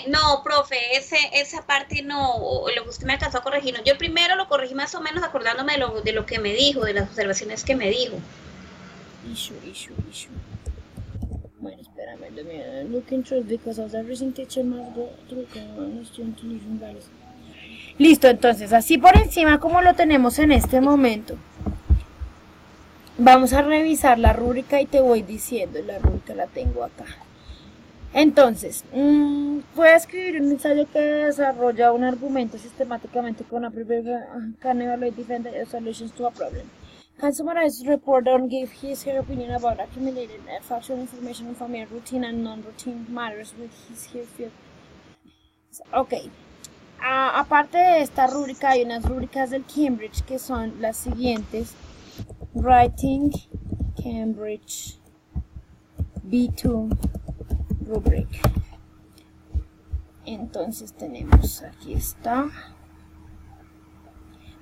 No, profe, esa parte no, lo que usted me alcanzó a corregir. No. Yo primero lo corregí más o menos acordándome de lo que me dijo, de las observaciones que me dijo. Issue. Bueno, espérame, let me look into it because of the recent teacher must go through student to listen values. Listo, entonces, así por encima como lo tenemos en este momento. Vamos a revisar la rúbrica y te voy diciendo, la rúbrica la tengo acá. Entonces, voy a escribir un ensayo que desarrolla un argumento sistemáticamente con una can evaluate different solutions to a problem. Can summarize his report and give her opinion about accumulated factual information on familiar routine and non-routine matters with his field. Ok. Aparte de esta rúbrica, hay unas rúbricas del Cambridge que son las siguientes. Writing Cambridge B2 rubric. Entonces tenemos, aquí está,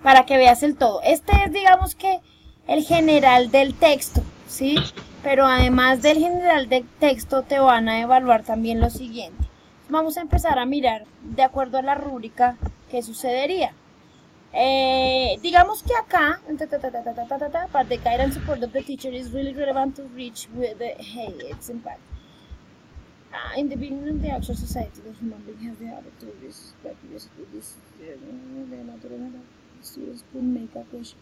para que veas el todo. Este es, digamos que, el general del texto, ¿sí? Pero además del general del texto te van a evaluar también lo siguiente. Vamos a empezar a mirar, de acuerdo a la rúbrica, qué sucedería. Digamos que acá, but the guidance support of the teacher is really relevant to reach with the its impact. In the beginning of the actual society, the human being has the habit to respect this. Students could make a question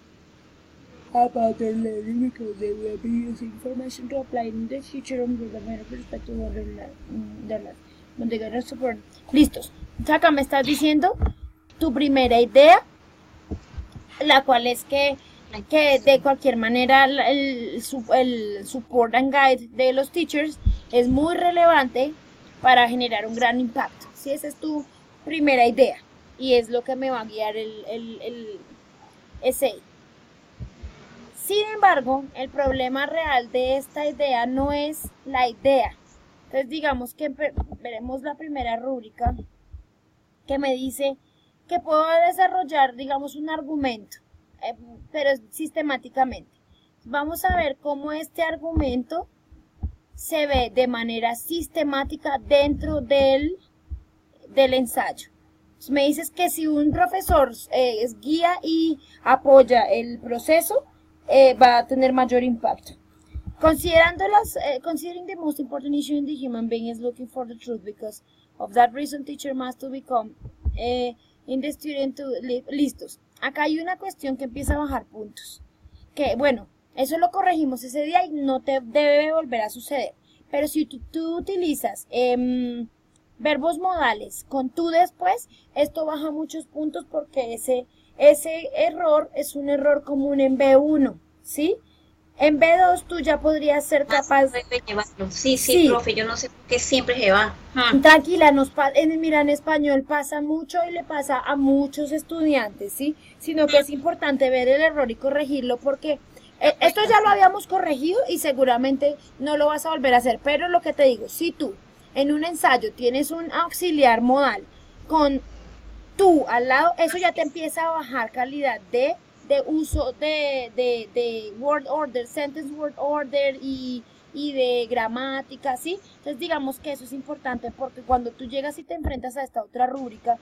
about their learning because they will be using information to apply in the future and with a better perspective of their life. When the guidance support. Listos. Acá me estás diciendo tu primera idea, la cual es que de cualquier manera el support and guide de los teachers es muy relevante para generar un gran impacto. ¿Sí? Esa es tu primera idea y es lo que me va a guiar el essay. Sin embargo, el problema real de esta idea no es la idea. Entonces digamos que veremos la primera rúbrica que me dice que puedo desarrollar, digamos, un argumento, pero sistemáticamente. Vamos a ver cómo este argumento se ve de manera sistemática dentro del ensayo. Entonces me dices que si un profesor es guía y apoya el proceso, va a tener mayor impacto. Considering the most important issue in the human being is looking for the truth, because of that reason teacher must to become in the student to live. Listos. Acá hay una cuestión que empieza a bajar puntos. Que bueno, eso lo corregimos ese día y no te debe volver a suceder. Pero si tú utilizas verbos modales con tú después, esto baja muchos puntos porque ese error es un error común en B1, ¿sí? En B2 tú ya podrías ser capaz de llevarlo. Sí, profe, yo no sé por qué siempre se va. Tranquila, mira, en español pasa mucho y le pasa a muchos estudiantes, ¿sí? Sino que es importante ver el error y corregirlo porque esto ya lo habíamos corregido y seguramente no lo vas a volver a hacer. Pero lo que te digo, si tú en un ensayo tienes un auxiliar modal con tú al lado, eso ya te empieza a bajar calidad de uso de word order, sentence word order y de gramática, ¿sí? Entonces digamos que eso es importante porque cuando tú llegas y te enfrentas a esta otra rúbrica,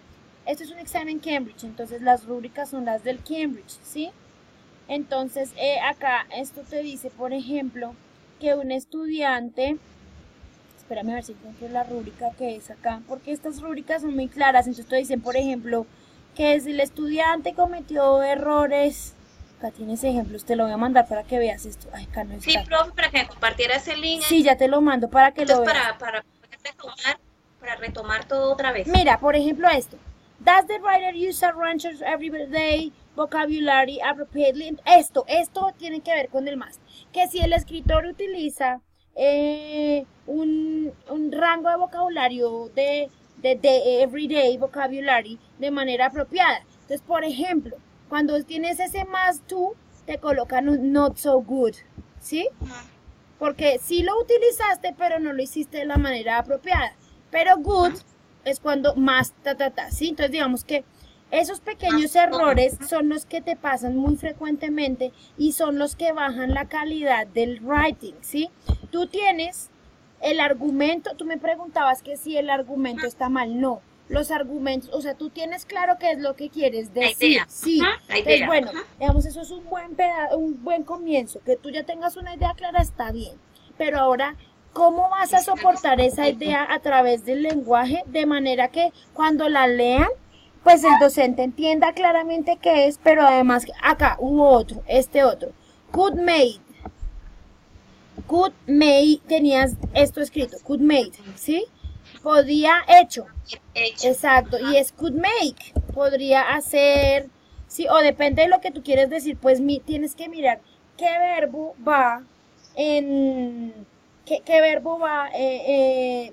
esto es un examen Cambridge, entonces las rúbricas son las del Cambridge, ¿sí? Entonces, acá esto te dice, por ejemplo, que un estudiante, espérame a ver si encuentro la rúbrica que es acá, porque estas rúbricas son muy claras, entonces te dicen, por ejemplo, que si el estudiante cometió errores, acá tienes ejemplos, te lo voy a mandar para que veas esto, ay, acá no está. Sí, profe, para que compartiera ese link. Sí, ya te lo mando para que Entonces, lo veas. para retomar todo otra vez. Mira, por ejemplo esto. Does the writer use arrangements everyday vocabulary appropriately? Esto tiene que ver con el más. Que si el escritor utiliza un rango de vocabulario de everyday vocabulary de manera apropiada. Entonces, por ejemplo, cuando tienes ese más tú, te colocan un not so good, ¿sí? Porque sí lo utilizaste, pero no lo hiciste de la manera apropiada. Pero good es cuando más ¿sí? Entonces digamos que esos pequeños errores son los que te pasan muy frecuentemente y son los que bajan la calidad del writing, ¿sí? Tú tienes el argumento, tú me preguntabas que si el argumento está mal, no. Los argumentos, o sea, tú tienes claro qué es lo que quieres decir, sí. Entonces, bueno, digamos, eso es un buen comienzo, que tú ya tengas una idea clara está bien, pero ahora, ¿cómo vas a soportar esa idea a través del lenguaje de manera que cuando la lean, pues el docente entienda claramente qué es, pero además acá hubo otro, otro, could made, tenías esto escrito, could made, ¿sí? Podía hecho. Exacto, y es could make, podría hacer, sí, o depende de lo que tú quieres decir, pues tienes que mirar qué verbo va en,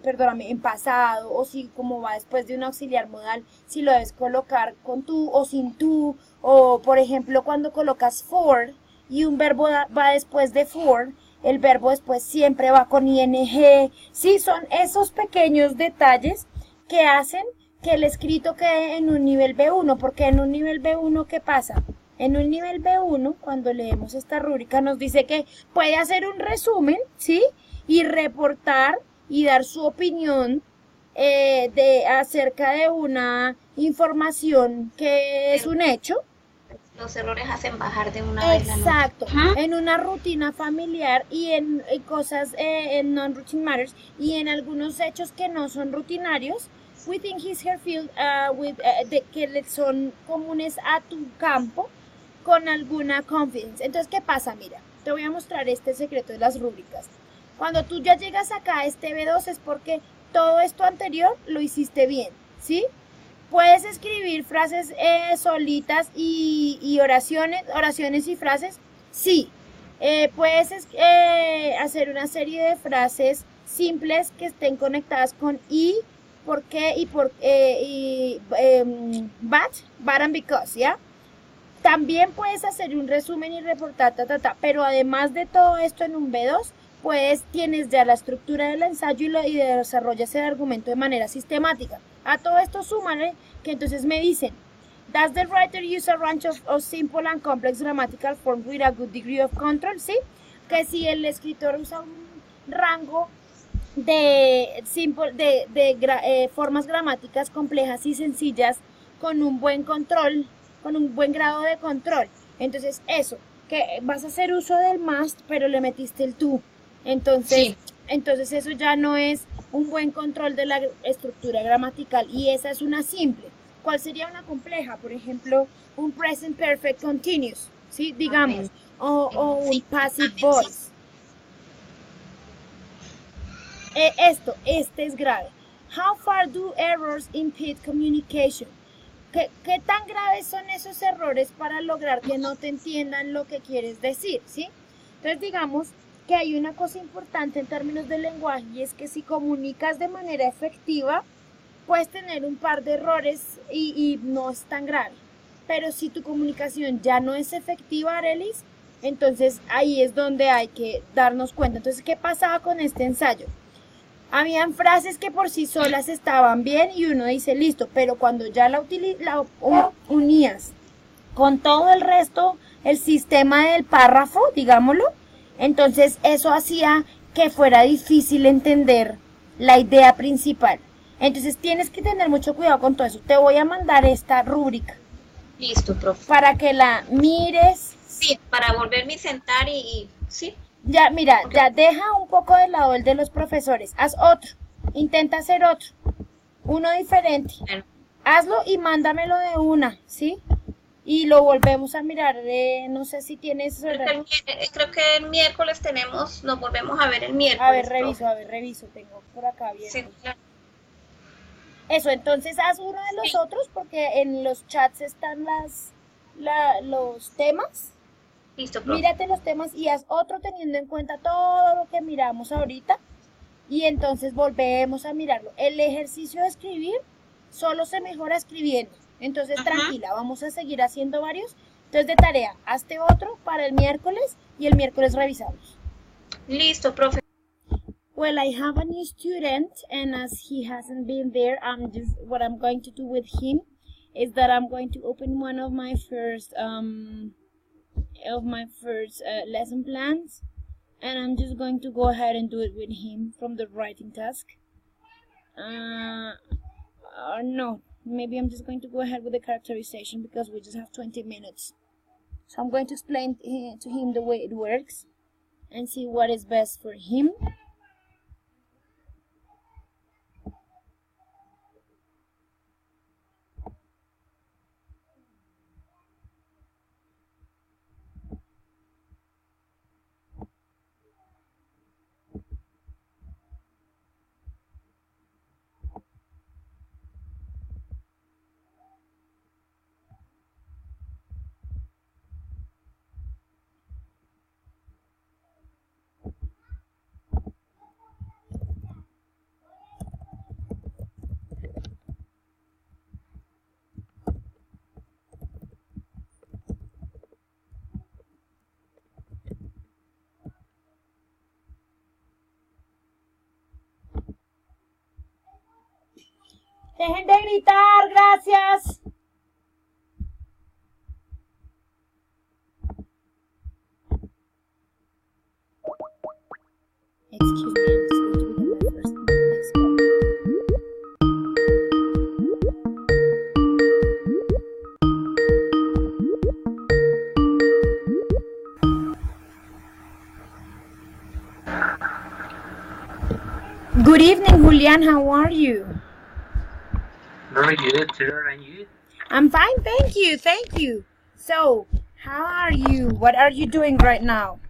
perdóname, en pasado, o si como va después de un auxiliar modal, si lo debes colocar con tú o sin tú, o por ejemplo cuando colocas for y un verbo va después de for, el verbo después siempre va con ing, sí, son esos pequeños detalles que hacen que el escrito quede en un nivel B1, porque en un nivel B1, ¿qué pasa? En un nivel B1, cuando leemos esta rúbrica, nos dice que puede hacer un resumen, ¿sí? Y reportar y dar su opinión acerca de una información que es un hecho. Los errores hacen bajar de una vez la nota. Exacto, en una rutina familiar y en cosas, en non-routine matters, y en algunos hechos que no son rutinarios, within his her field, que son comunes a tu campo, con alguna confidence. Entonces, ¿qué pasa? Mira, te voy a mostrar este secreto de las rúbricas. Cuando tú ya llegas acá a este B2 es porque todo esto anterior lo hiciste bien, ¿sí? Puedes escribir frases solitas y oraciones y frases, sí. Puedes hacer una serie de frases simples que estén conectadas con y, por qué y but and because, ¿ya? También puedes hacer un resumen y reportar, pero además de todo esto en un B2, pues tienes ya la estructura del ensayo y desarrollas el argumento de manera sistemática. A todo esto súmale que entonces me dicen, does the writer use a range of simple and complex grammatical forms with a good degree of control? Sí, que si el escritor usa un rango de formas gramáticas complejas y sencillas con un buen control, con un buen grado de control. Entonces eso, que vas a hacer uso del must, pero le metiste el tú. Entonces eso ya no es un buen control de la estructura gramatical y esa es una simple. ¿Cuál sería una compleja? Por ejemplo, un present perfect continuous, ¿sí? Digamos, o un passive voice. Este es grave. How far do errors impede communication? ¿Qué tan graves son esos errores para lograr que no te entiendan lo que quieres decir, ¿sí? Entonces, digamos que hay una cosa importante en términos de lenguaje y es que si comunicas de manera efectiva, puedes tener un par de errores y no es tan grave. Pero si tu comunicación ya no es efectiva, Arelis, entonces ahí es donde hay que darnos cuenta. Entonces, ¿qué pasaba con este ensayo? Habían frases que por sí solas estaban bien y uno dice, listo, pero cuando ya la unías con todo el resto, el sistema del párrafo, digámoslo, entonces eso hacía que fuera difícil entender la idea principal. Entonces tienes que tener mucho cuidado con todo eso. Te voy a mandar esta rúbrica. Listo, profe. Para que la mires. Sí, para volverme a sentar sí. Ya, mira, ya deja un poco de lado el de los profesores. Haz otro. Intenta hacer otro. Uno diferente. Bueno. Hazlo y mándamelo de una, ¿sí? Y lo volvemos a mirar. No sé si tienes... Creo que el miércoles nos volvemos a ver el miércoles. A ver, reviso. Tengo por acá abierto. Sí, claro. Eso, entonces haz uno de los otros porque en los chats están los temas. Listo, profe. Mírate los temas y haz otro teniendo en cuenta todo lo que miramos ahorita. Y entonces volvemos a mirarlo. El ejercicio de escribir solo se mejora escribiendo. Entonces, tranquila, vamos a seguir haciendo varios. Entonces, de tarea, hazte otro para el miércoles y el miércoles revisamos. Listo, profe. Well, I have a new student, and as he hasn't been there, what I'm going to do with him is that I'm going to open one of my first lesson plans, and I'm just going to go ahead and do it with him from the writing task. No, maybe I'm just going to go ahead with the characterization because we just have 20 minutes. So I'm going to explain to him the way it works and see what is best for him. Dejen de gritar, gracias. Excuse me, I'm just going to begin my first next call. Good evening, Julian. How are you? Very good, sir. And you? I'm fine, thank you. So, how are you? What are you doing right now?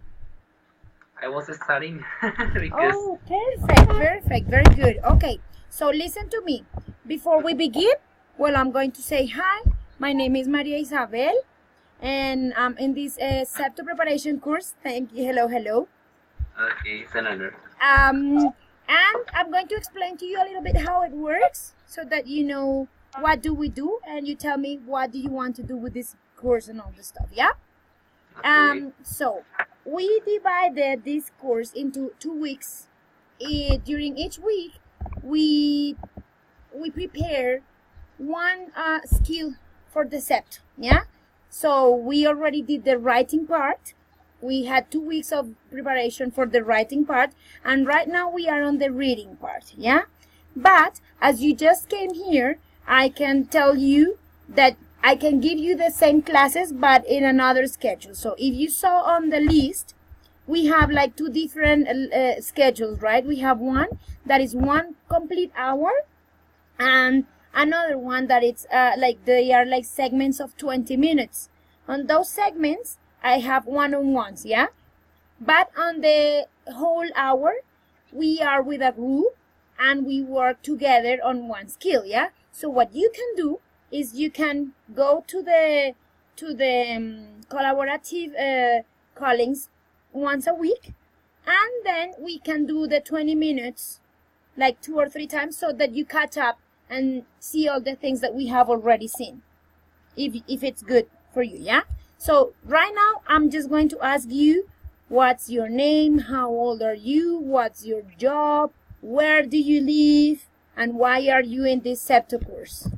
I was studying because... Oh, perfect, very good. Okay, so listen to me. Before we begin, well, I'm going to say hi. My name is Maria Isabel, and I'm in this SEPTO preparation course. Thank you. Hello. Okay, it's an honor. And I'm going to explain to you a little bit how it works so that you know what do we do and you tell me what do you want to do with this course and all this stuff, yeah? Okay. So we divided this course into 2 weeks. During each week, we prepare one skill for the SEPT, yeah? So we already did the writing part. We had 2 weeks of preparation for the writing part, and right now we are on the reading part, yeah? But as you just came here, I can tell you that I can give you the same classes but in another schedule. So if you saw on the list, we have like 2 different schedules, right? We have one that is 1 complete hour and another one that it's they are like segments of 20 minutes. On those segments, I have one-on-ones, yeah? But on the whole hour, we are with a group and we work together on one skill, yeah? So what you can do is you can go to the collaborative callings once a week, and then we can do the 20 minutes like 2 or 3 times so that you catch up and see all the things that we have already seen, if it's good for you, yeah? So right now, I'm just going to ask you, what's your name, how old are you, what's your job, where do you live, and why are you in this SEPTO course?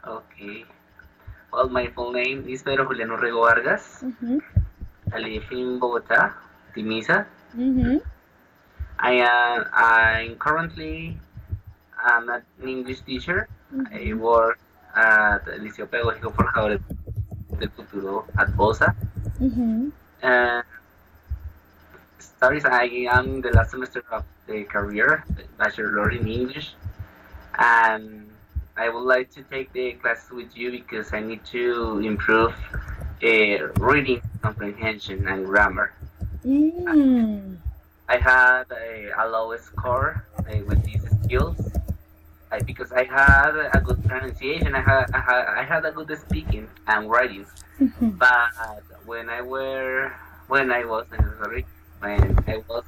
Okay. Well, my full name is Pedro Juliano Rego Vargas. I live in Bogota, Timisa. I'm currently I'm an English teacher. I work at el Liceo Pedagógico Forjadores del Futuro at BOSA. And studies, I am in the last semester of the career, the Bachelor in English. And I would like to take the class with you because I need to improve reading comprehension and grammar. I had a low score with these skills because I had a good pronunciation. I had a good speaking and writing. But when I was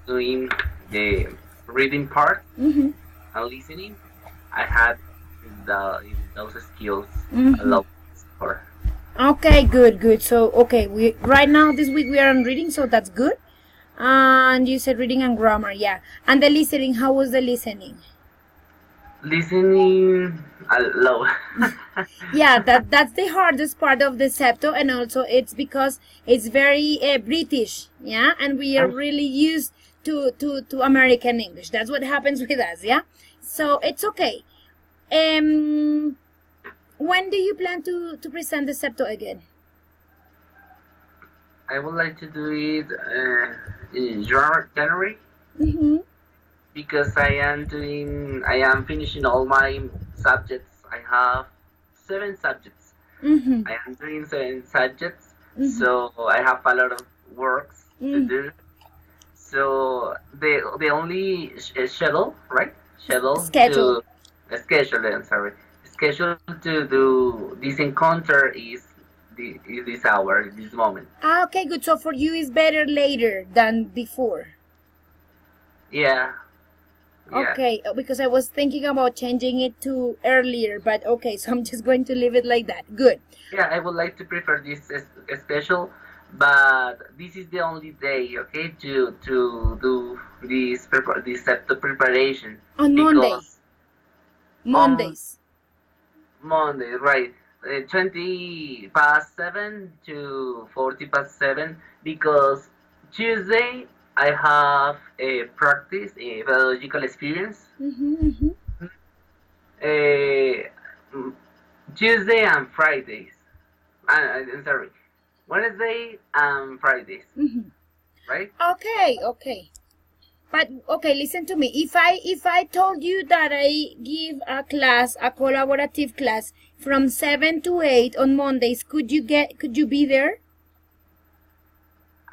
doing the reading part and listening, I had those skills a low score. Okay, good. So, okay, we right now this week we are on reading, so that's good. And you said reading and grammar, yeah. And the listening, how was the listening? Listening low. Yeah, that's the hardest part of the septo, and also it's because it's very British, yeah, and we are really used to American English. That's what happens with us, yeah. So it's okay. When do you plan to present the septo again? I would like to do it in January. Because I am finishing all my subjects. I have 7 subjects. I am doing 7 subjects, so I have a lot of works to do. So the only schedule, right? Schedule to do this encounter is this hour, this moment. Okay, good. So for you, it's better later than before. Yeah. Okay, because I was thinking about changing it to earlier, but okay, so I'm just going to leave it like that. Good. Yeah, I would like to prefer this special, but this is the only day, okay, to do this septo preparation. On Mondays. Monday, right. 20 past 7 to 40 past 7, because Tuesday I have a practice, a pedagogical experience. Tuesday and Fridays. I'm sorry, Wednesday and Fridays. Right? Okay. But okay, listen to me. If I told you that I give a class, a collaborative class from 7 to 8 on Mondays, could you be there?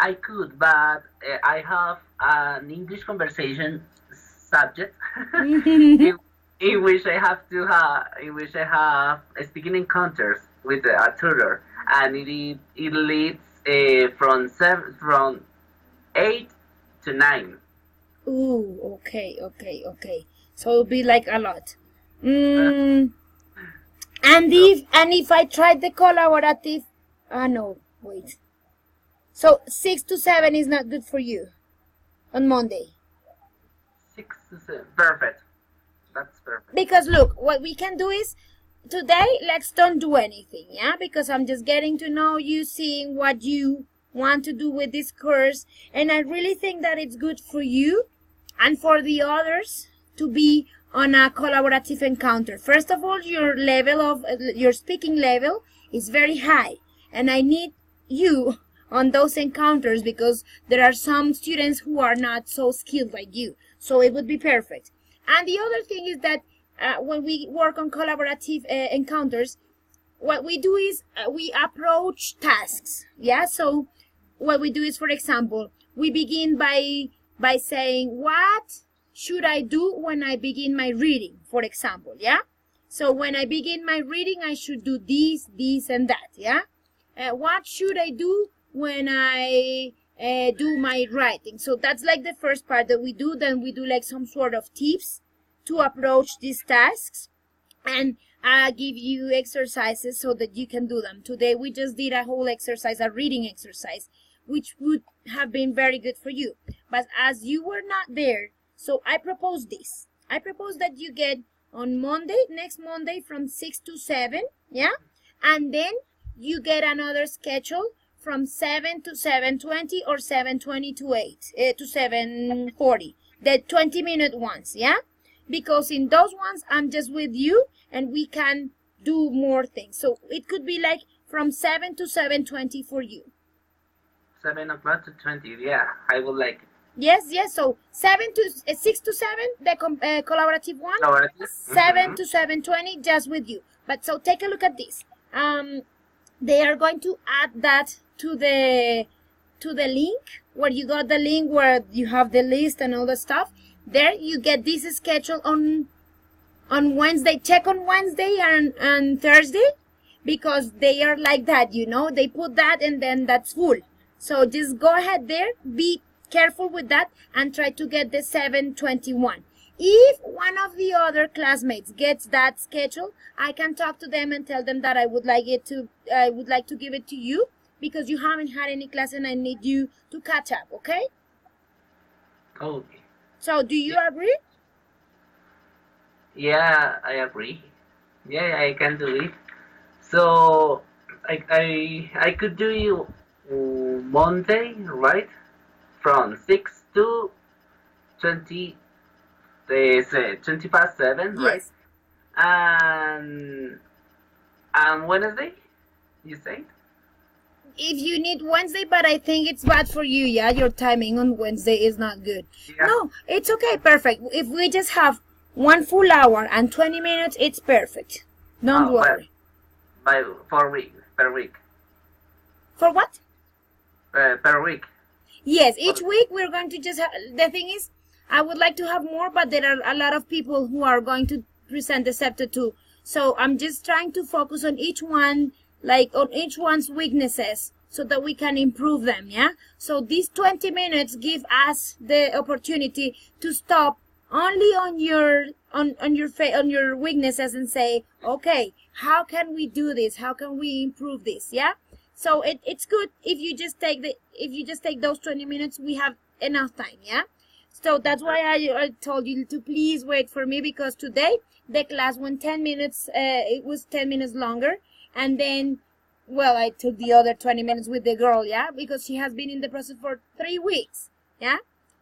I could, but I have an English conversation subject in which I have speaking encounters with a tutor, and it leads from 8 to 9. Ooh, okay. So it'll be like a lot. And if I tried the collaborative, no, wait. So 6 to 7 is not good for you on Monday. 6 to 7, perfect. That's perfect. Because look, what we can do is today, let's don't do anything, yeah? Because I'm just getting to know you, seeing what you want to do with this course, and I really think that it's good for you and for the others to be on a collaborative encounter. First of all, your speaking level is very high, and I need you on those encounters because there are some students who are not so skilled like you, so it would be perfect. And the other thing is that when we work on collaborative encounters, what we do is we approach tasks, yeah? So what we do is, for example, we begin by saying, what should I do when I begin my reading, for example, yeah? So when I begin my reading, I should do this, and that, yeah? What should I do when I do my writing? So that's like the first part that we do. Then we do like some sort of tips to approach these tasks, and I give you exercises so that you can do them. Today we just did a whole exercise, a reading exercise, which would have been very good for you. But as you were not there, so I propose this. I propose that you get on Monday, next Monday, from 6 to 7, yeah? And then you get another schedule from 7 to 7:20 or 7:20 to 7:40, the 20-minute ones, yeah? because in those ones I'm just with you and we can do more things. So it could be like from 7 to 7:20 for you. 7 o'clock to 20. Yeah, I would like it. Yes. So 6 to 7, the collaborative one. Collaborative? 7 to 7:20, just with you. But so take a look at this. They are going to add that to the link, where you got the link where you have the list and all the stuff. There you get this schedule on Wednesday. Check on Wednesday and Thursday, because they are like that, you know, they put that and then that's full. So just go ahead there, be careful with that, and try to get the 7:21. If one of the other classmates gets that schedule, I can talk to them and tell them that I would like to give it to you, because you haven't had any class and I need you to catch up, okay? Okay. So do you agree? Yeah, I agree. Yeah, I can do it. So I could do you Monday, right? From 6 to 20. They say 20 past 7, right? Yes. And Wednesday, you say? If you need Wednesday, but I think it's bad for you, yeah? Your timing on Wednesday is not good. Yeah. No, it's okay, perfect. If we just have 1 full hour and 20 minutes, it's perfect. Don't worry. Per week. For what? Per week. Yes, each week we're going to just have, the thing is, I would like to have more, but there are a lot of people who are going to present the chapter 2. So I'm just trying to focus on each one, like on each one's weaknesses, so that we can improve them, yeah? So these 20 minutes give us the opportunity to stop only on your weaknesses and say, okay, how can we do this? How can we improve this? Yeah? So it's good if you just take those 20 minutes, we have enough time, yeah? So that's why I told you to please wait for me, because today the class went 10 minutes, it was 10 minutes longer. And then, well, I took the other 20 minutes with the girl, yeah? Because she has been in the process for 3 weeks, yeah?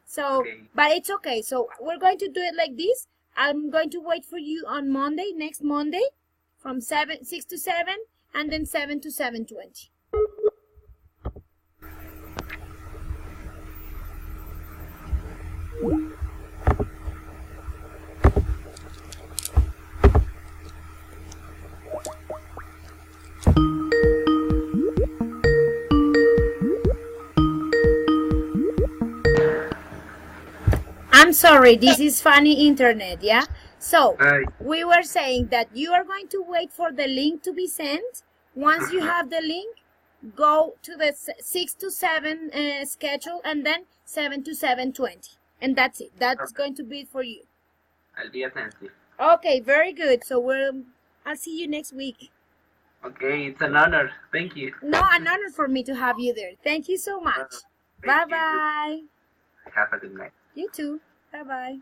So, Okay. but it's okay. So we're going to do it like this. I'm going to wait for you on Monday, next Monday, from 6 to 7, and then 7 to 7:20. I'm sorry, this is funny internet, yeah? So, we were saying that you are going to wait for the link to be sent. Once you have the link, go to the 6 to 7 schedule, and then 7 to 7:20. And that's it. That's going to be it for you. I'll be attentive. Okay, very good. So I'll see you next week. Okay, it's an honor. Thank you. No, an honor for me to have you there. Thank you so much. Thank you. Bye-bye. Have a good night. You too. Bye-bye.